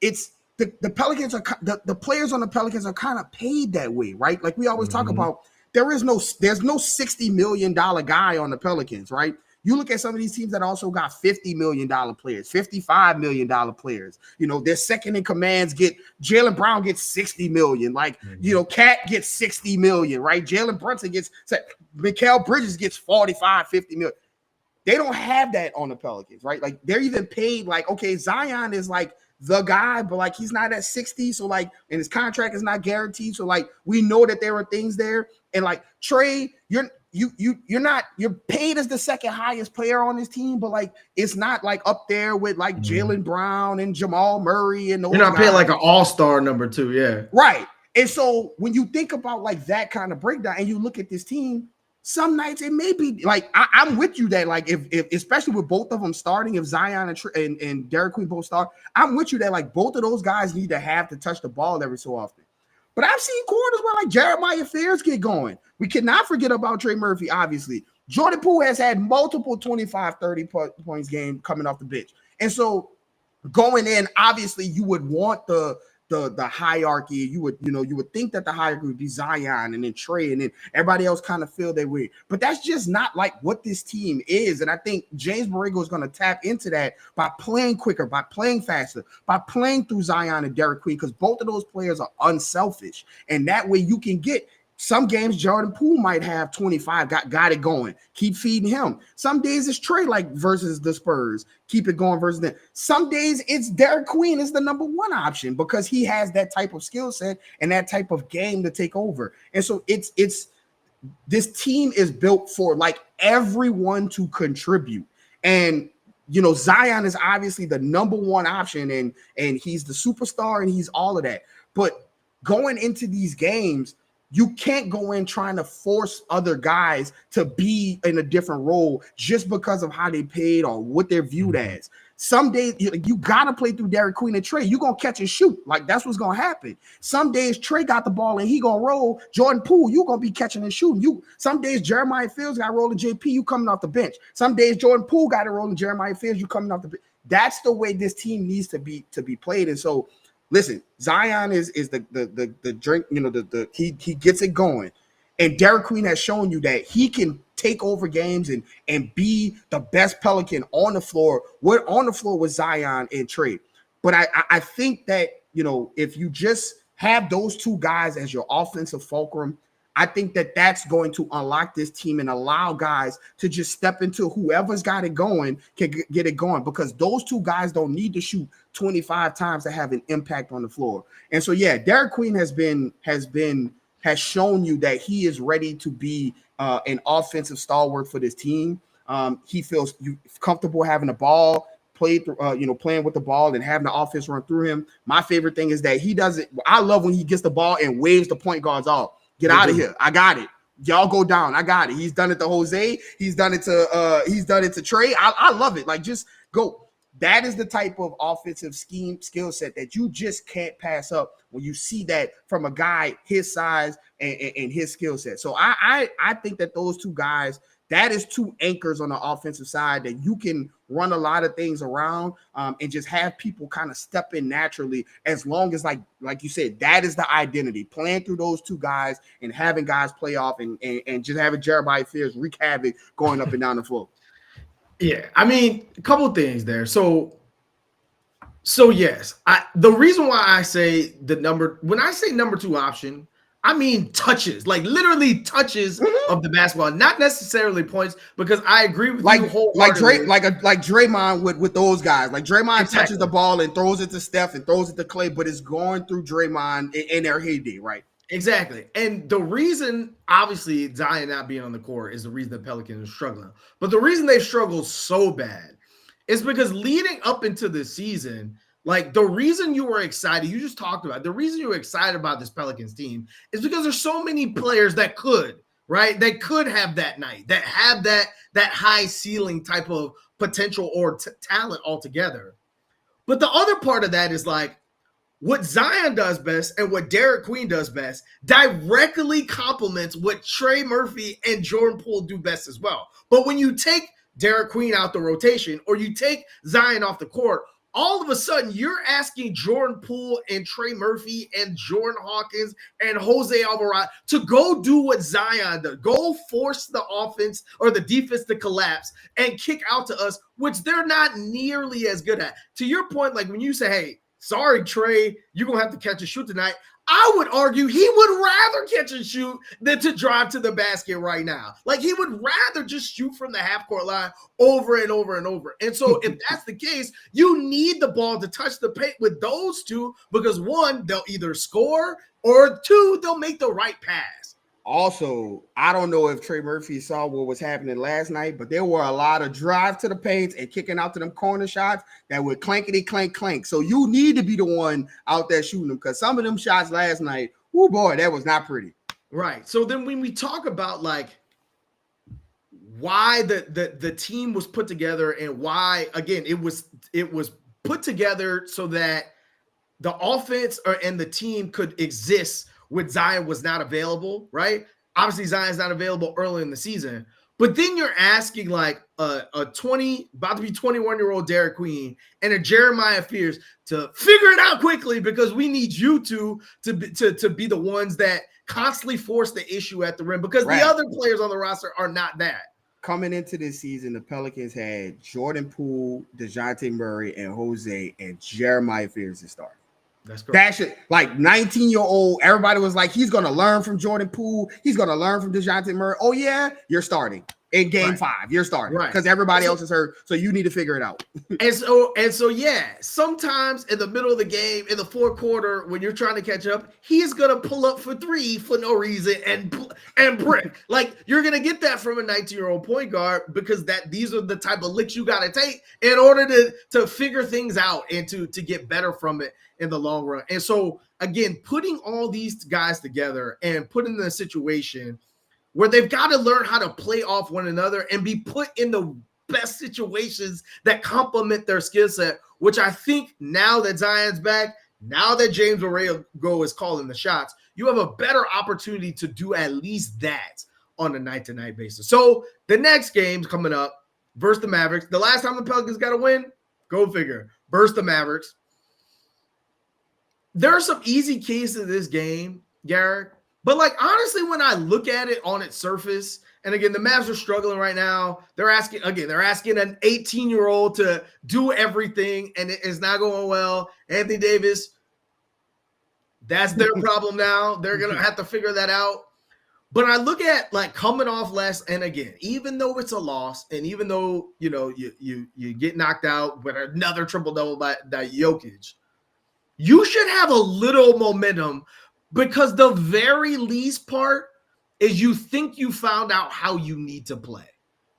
it's the Pelicans are the players on the Pelicans are kind of paid that way, right? Like we always talk about, there's no $60 million guy on the Pelicans, right? You look at some of these teams that also got $50 million players, $55 million players. You know, their second in commands Jaylen Brown gets $60 million. Like, you know, Cat gets $60 million, right? Jalen Brunson Mikal Bridges gets 45, 50 million. They don't have that on the Pelicans, right? Like they're even paid like, okay, Zion is like the guy, but like he's not at 60. So like, and his contract is not guaranteed. So like, we know that there are things there. And like Trey, you're paid as the second highest player on this team, but like it's not like up there with like Jaylen Brown and Jamal Murray and those You're not guys. paid like an all-star number 2, yeah. Right. And so when you think about like that kind of breakdown and you look at this team, some nights it may be like I'm with you that like if especially with both of them starting, if Zion and Derik Queen both start, I'm with you that like both of those guys need to have to touch the ball every so often. But I've seen quarters where like Jeremiah Fears get going. We cannot forget about Trey Murphy, obviously. Jordan Poole has had multiple 25, 30 points game coming off the bench. And so going in, obviously you would want the hierarchy. You would think that the hierarchy would be Zion and then Trey and then everybody else kind of feel their way. But that's just not like what this team is. And I think James Borrego is going to tap into that by playing quicker, by playing faster, by playing through Zion and Derik Queen, because both of those players are unselfish. And that way you can get some games Jordan Poole might have 25, got it going. Keep feeding him. Some days it's Trey like versus the Spurs. Keep it going versus them. Some days it's Derik Queen is the number one option because he has that type of skill set and that type of game to take over. And so it's this team is built for like everyone to contribute. And you know, Zion is obviously the number one option and he's the superstar and he's all of that. But going into these games, you can't go in trying to force other guys to be in a different role just because of how they paid or what they're viewed as. Some days you got to play through Derik Queen and Trey. You're going to catch and shoot. Like that's what's going to happen. Some days Trey got the ball and he going to roll. Jordan Poole, you're going to be catching and shooting. Some days Jeremiah Fields got rolling JP, you coming off the bench. Some days Jordan Poole got it rolling Jeremiah Fields, you coming off the bench. That's the way this team needs to be played. And so listen, Zion is the drink, you know, he gets it going. And Derik Queen has shown you that he can take over games and be the best Pelican on the floor. We're on the floor with Zion and Trey. But I think that, you know, if you just have those two guys as your offensive fulcrum, I think that that's going to unlock this team and allow guys to just step into whoever's got it going can get it going, because those two guys don't need to shoot 25 times to have an impact on the floor. And so, yeah, Derik Queen has shown you that he is ready to be an offensive stalwart for this team. He feels comfortable having the ball, playing with the ball and having the offense run through him. My favorite thing is that he does it. I love when he gets the ball and waves the point guards off. Get out of here. I got it. Y'all go down. I got it. He's done it to Jose. He's done it to Trey. I love it. Like, just go. That is the type of offensive skill set that you just can't pass up when you see that from a guy his size and his skill set. So I think that those two guys, that is two anchors on the offensive side that you can run a lot of things around, and just have people kind of step in naturally, as long as like you said, that is the identity, playing through those two guys and having guys play off and just having Jeremiah Fears wreak havoc going up and down the floor. Yeah, I mean, a couple of things there. So yes, the reason why I say when I say number 2 option, I mean touches, like literally touches of the basketball, not necessarily points, because I agree with you wholeheartedly. Like Draymond with those guys. Like Draymond touches the ball and throws it to Steph and throws it to Clay, but it's going through Draymond in their heyday, right? Exactly. And the reason, obviously, Zion not being on the court is the reason the Pelicans are struggling. But the reason they've struggled so bad is because leading up into the season, like the reason you were excited, you just talked about, the reason you were excited about this Pelicans team is because there's so many players that could, right? That could have that night, that have that high ceiling type of potential or talent altogether. But the other part of that is like, what Zion does best and what Derik Queen does best directly complements what Trey Murphy and Jordan Poole do best as well. But when you take Derik Queen out the rotation or you take Zion off the court, all of a sudden you're asking Jordan Poole and Trey Murphy and Jordan Hawkins and Jose Alvarado to go do what Zion does. Go force the offense or the defense to collapse and kick out to us, which they're not nearly as good at. To your point, like when you say, hey, sorry, Trey, you're going to have to catch and shoot tonight. I would argue he would rather catch and shoot than to drive to the basket right now. Like he would rather just shoot from the half court line over and over and over. And so if that's the case, you need the ball to touch the paint with those two, because 1, they'll either score, or 2, they'll make the right pass. Also, I don't know if Trey Murphy saw what was happening last night, but there were a lot of drive to the paint and kicking out to them corner shots that would clankety clank clank. So you need to be the one out there shooting them, because some of them shots last night, oh boy, that was not pretty. Right. So then when we talk about like why the team was put together and why, again, it was put together so that the offense and the team could exist when Zion was not available, right? Obviously, Zion's not available early in the season. But then you're asking like a about to be 21-year-old Derik Queen and a Jeremiah Fears to figure it out quickly, because we need you to be the ones that constantly force the issue at the rim, because the other players on the roster are not that. Coming into this season, the Pelicans had Jordan Poole, DeJounte Murray, and Jose, and Jeremiah Fears to start. That's correct. That shit, like 19-year-old, everybody was like, he's going to learn from Jordan Poole. He's going to learn from DeJounte Murray. Oh, yeah, you're starting. In game 5, you're starting. Because everybody else is hurt, so you need to figure it out. and so, yeah, sometimes in the middle of the game, in the fourth quarter, when you're trying to catch up, he's going to pull up for 3 for no reason and brick. Like, you're going to get that from a 19-year-old point guard, because these are the type of licks you got to take in order to figure things out and to get better from it in the long run. And so, again, putting all these guys together and putting them in a situation where they've got to learn how to play off one another and be put in the best situations that complement their skill set, which I think now that Zion's back, now that James Borrego is calling the shots, you have a better opportunity to do at least that on a night-to-night basis. So the next game's coming up versus the Mavericks. The last time the Pelicans got a win, go figure, versus the Mavericks. There are some easy keys to this game, Garrett. But, like, honestly, when I look at it on its surface, and again, the Mavs are struggling right now. They're asking an 18-year-old to do everything, and it's not going well. Anthony Davis, that's their problem now. They're going to have to figure that out. But I look at, like, coming off last, and again, even though it's a loss, and even though, you know, you get knocked out with another triple-double by Jokic, you should have a little momentum, because the very least part is you think you found out how you need to play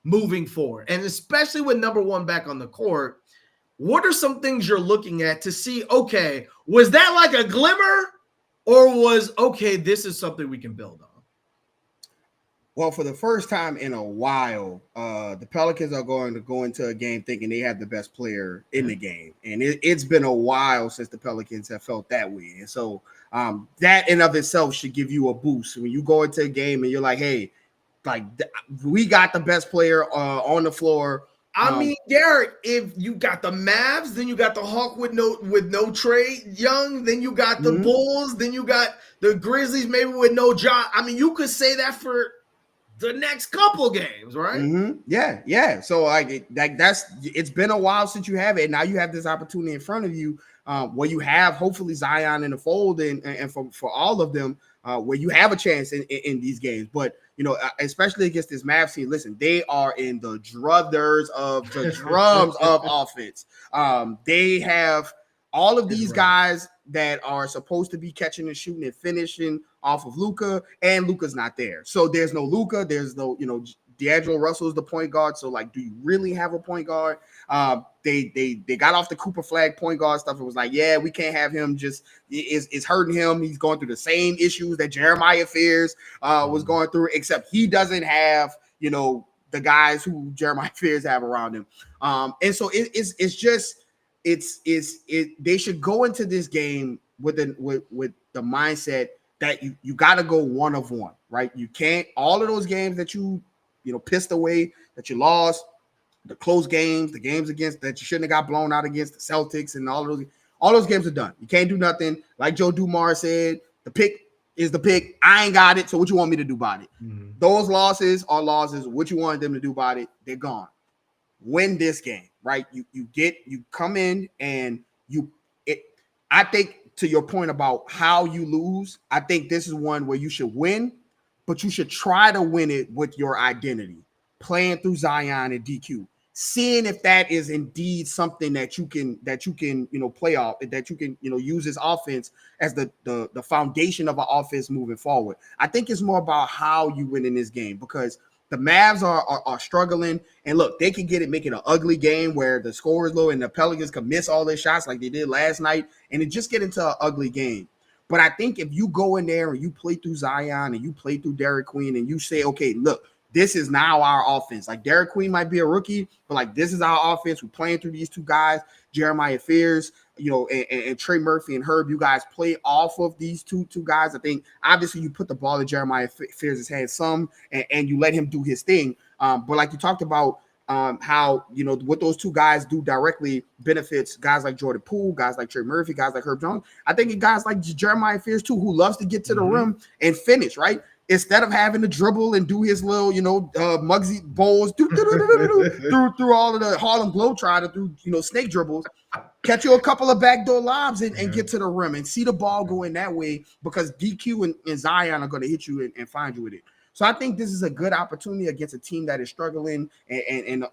moving forward. And especially with number 1 back on the court, what are some things you're looking at to see, okay, was that like a glimmer, or was, okay, this is something we can build on? Well, for the first time in a while, the Pelicans are going to go into a game thinking they have the best player in the game. And it's been a while since the Pelicans have felt that way. And so that in of itself should give you a boost when you go into a game and you're like, hey, like we got the best player on the floor. I mean, Derek, if you got the Mavs, then you got the Hawk with no Trey Young, then you got the Bulls, then you got the Grizzlies maybe with no John. I mean, you could say that for the next couple games, right? Yeah. So it's been a while since you have it, and now you have this opportunity in front of you, where you have hopefully Zion in the fold, and for all of them, where you have a chance in these games. But especially against this Mavs team, listen, they are in the drums of offense. They have all of these guys that are supposed to be catching and shooting and finishing off of Luka, and Luka's not there. So there's no Luka. There's no, D'Angelo Russell's the point guard. So do you really have a point guard? They got off the Cooper Flag point guard stuff. It was like, yeah, we can't have him. Just it's hurting him. He's going through the same issues that Jeremiah Fears was going through, except he doesn't have, the guys who Jeremiah Fears have around him. And so they should go into this game with the mindset that you got to go one of one, right? You can't, all of those games that you pissed away, that you lost, the close games, the games against that you shouldn't have got blown out against the Celtics, and all those games are done. You can't do nothing. Like Joe Dumars said, the pick is the pick. I ain't got it. So what you want me to do about it? Those losses are losses. What you wanted them to do about it? They're gone. Win this game, right? You come in and I think, to your point about how you lose, I think this is one where you should win, but you should try to win it with your identity, playing through Zion and DQ, seeing if that is indeed something that you can play off, that you can use this offense as the foundation of an offense moving forward. I think it's more about how you win in this game, because the Mavs are struggling, and look, they can make it an ugly game where the score is low and the Pelicans can miss all their shots like they did last night, and it just get into an ugly game. But I think if you go in there and you play through Zion and you play through Derik Queen and you say, okay, look, this is now our offense. Like, Derik Queen might be a rookie, but this is our offense. We're playing through these two guys, Jeremiah Fears, and Trey Murphy and Herb. You guys play off of these two guys. I think obviously you put the ball in Jeremiah Fears' hands some, and you let him do his thing. But like you talked about, how what those two guys do directly benefits guys like Jordan Poole, guys like Trey Murphy, guys like Herb Jones. I think guys like Jeremiah Fears too, who loves to get to the rim and finish, right? Instead of having to dribble and do his little, Muggsy Bowles through all of the Harlem Globetrotter, through snake dribbles, catch you a couple of backdoor lobs and get to the rim and see the ball go in that way, because DQ and Zion are going to hit you and find you with it. So I think this is a good opportunity against a team that is struggling and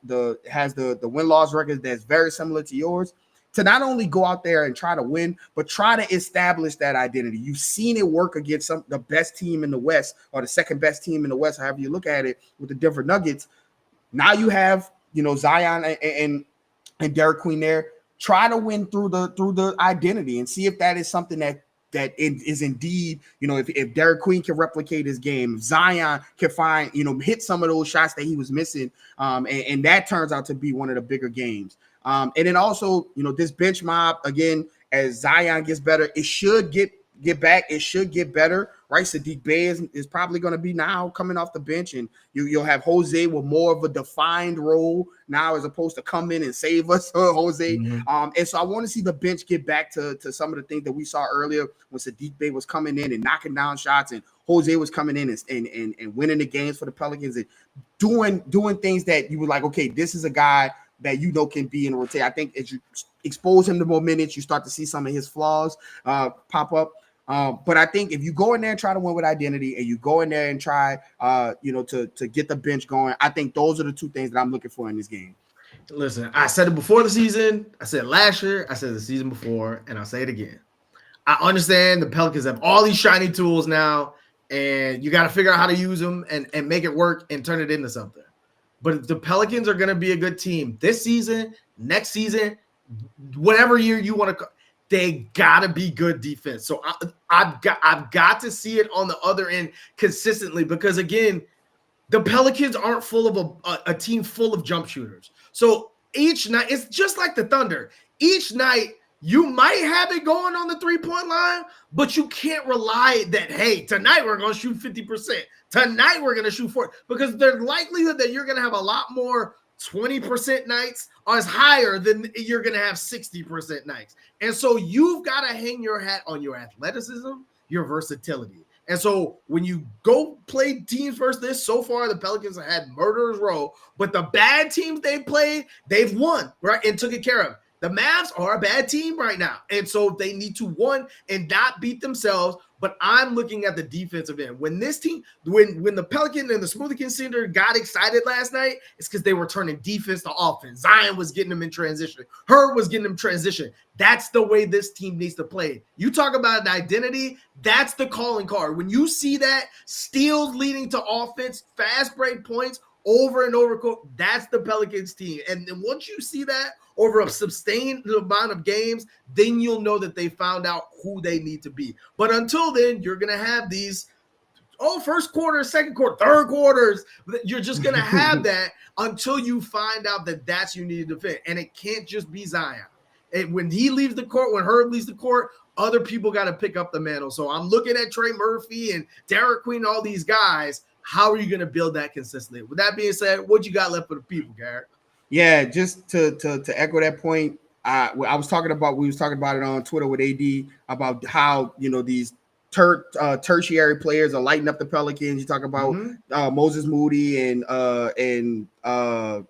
has the win-loss record that's very similar to yours, to not only go out there and try to win, but try to establish that identity. You've seen it work against the best team in the West, or the second best team in the West, however you look at it, with the Denver Nuggets. Now you have, Zion and Derik Queen there. Try to win through the identity and see if that is something that is indeed, if Derik Queen can replicate his game, if Zion can find, hit some of those shots that he was missing, and that turns out to be one of the bigger games. And then also, this bench mob, again, as Zion gets better, it should get back. It should get better, right? Sadiq Bey is probably going to be now coming off the bench, and you'll have Jose with more of a defined role now, as opposed to come in and save us, Jose. And so I want to see the bench get back to some of the things that we saw earlier when Sadiq Bey was coming in and knocking down shots, and Jose was coming in and winning the games for the Pelicans, and doing things that you were like, okay, this is a guy that can be in a rotation. I think as you expose him to more minutes, you start to see some of his flaws pop up. But I think if you go in there and try to win with identity, and you go in there and try, to get the bench going, I think those are the two things that I'm looking for in this game. Listen, I said it before the season. I said last year. I said the season before, and I'll say it again. I understand the Pelicans have all these shiny tools now, and you got to figure out how to use them and make it work and turn it into something. But if the Pelicans are going to be a good team this season, next season, whatever year you want to, they got to be good defense. So I've got to see it on the other end consistently, because, again, the Pelicans aren't full of a team full of jump shooters. So each night, it's just like the Thunder. Each night, you might have it going on the 3-point line, but you can't rely that, hey, tonight we're going to shoot 50%. Tonight we're going to shoot 40%, because there's likelihood that you're going to have a lot more 20% nights is higher than you're going to have 60% nights. And so you've got to hang your hat on your athleticism, your versatility. And so when you go play teams versus this, so far the Pelicans have had murderers row, but the bad teams they played, they've won, right, and took it care of. The Mavs are a bad team right now. And so they need to win and not beat themselves. But I'm looking at the defensive end. When this team, when the Pelican and the Smoothie Center got excited last night, it's because they were turning defense to offense. Zion was getting them in transition. Hurd was getting them transition. That's the way this team needs to play. You talk about an identity, that's the calling card. When you see that, steals leading to offense, fast break points, over and over, that's the Pelicans team. And then once you see that over a sustained amount of games, then you'll know that they found out who they need to be. But until then, you're going to have these, first quarter, second quarter, third quarters. You're just going to have that until you find out that that's you need to defend. And it can't just be Zion. When he leaves the court, when Herb leaves the court, other people got to pick up the mantle. So I'm looking at Trey Murphy and Derik Queen, all these guys. How are you going to build that consistently? With that being said, what you got left for the people, Garrett? Yeah, just to echo that point, we was talking about it on Twitter with AD about how these tertiary players are lighting up the Pelicans. You talk about Moses Moody and who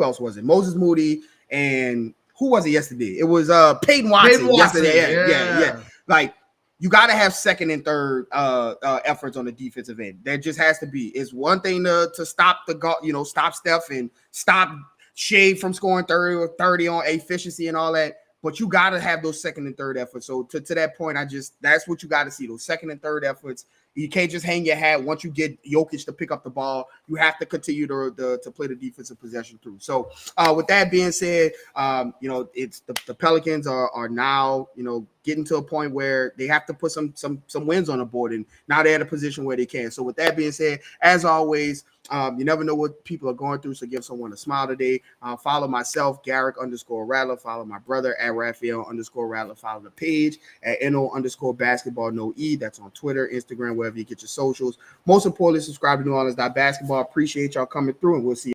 else was it? Moses Moody and who was it yesterday? It was Peyton Watson yesterday. Yeah. Like, you got to have second and third efforts on the defensive end. There just has to be. It's one thing to stop stop Steph and stop Shea from scoring 30 on efficiency and all that. But you got to have those second and third efforts. So to that point, that's what you got to see, those second and third efforts. You can't just hang your hat once you get Jokic to pick up the ball. You have to continue to play the defensive possession through. So with that being said, it's the Pelicans are now, getting to a point where they have to put some wins on the board, and now they're in a position where they can. So with that being said, as always, you never know what people are going through, so give someone a smile today. Follow myself, Garrick_Rattler. Follow my brother at Raphael_Rattler. Follow the page at NO_basketball, no E. That's on Twitter, Instagram, wherever you get your socials. Most importantly, subscribe to NewOrleans.Basketball. Appreciate y'all coming through, and we'll see you.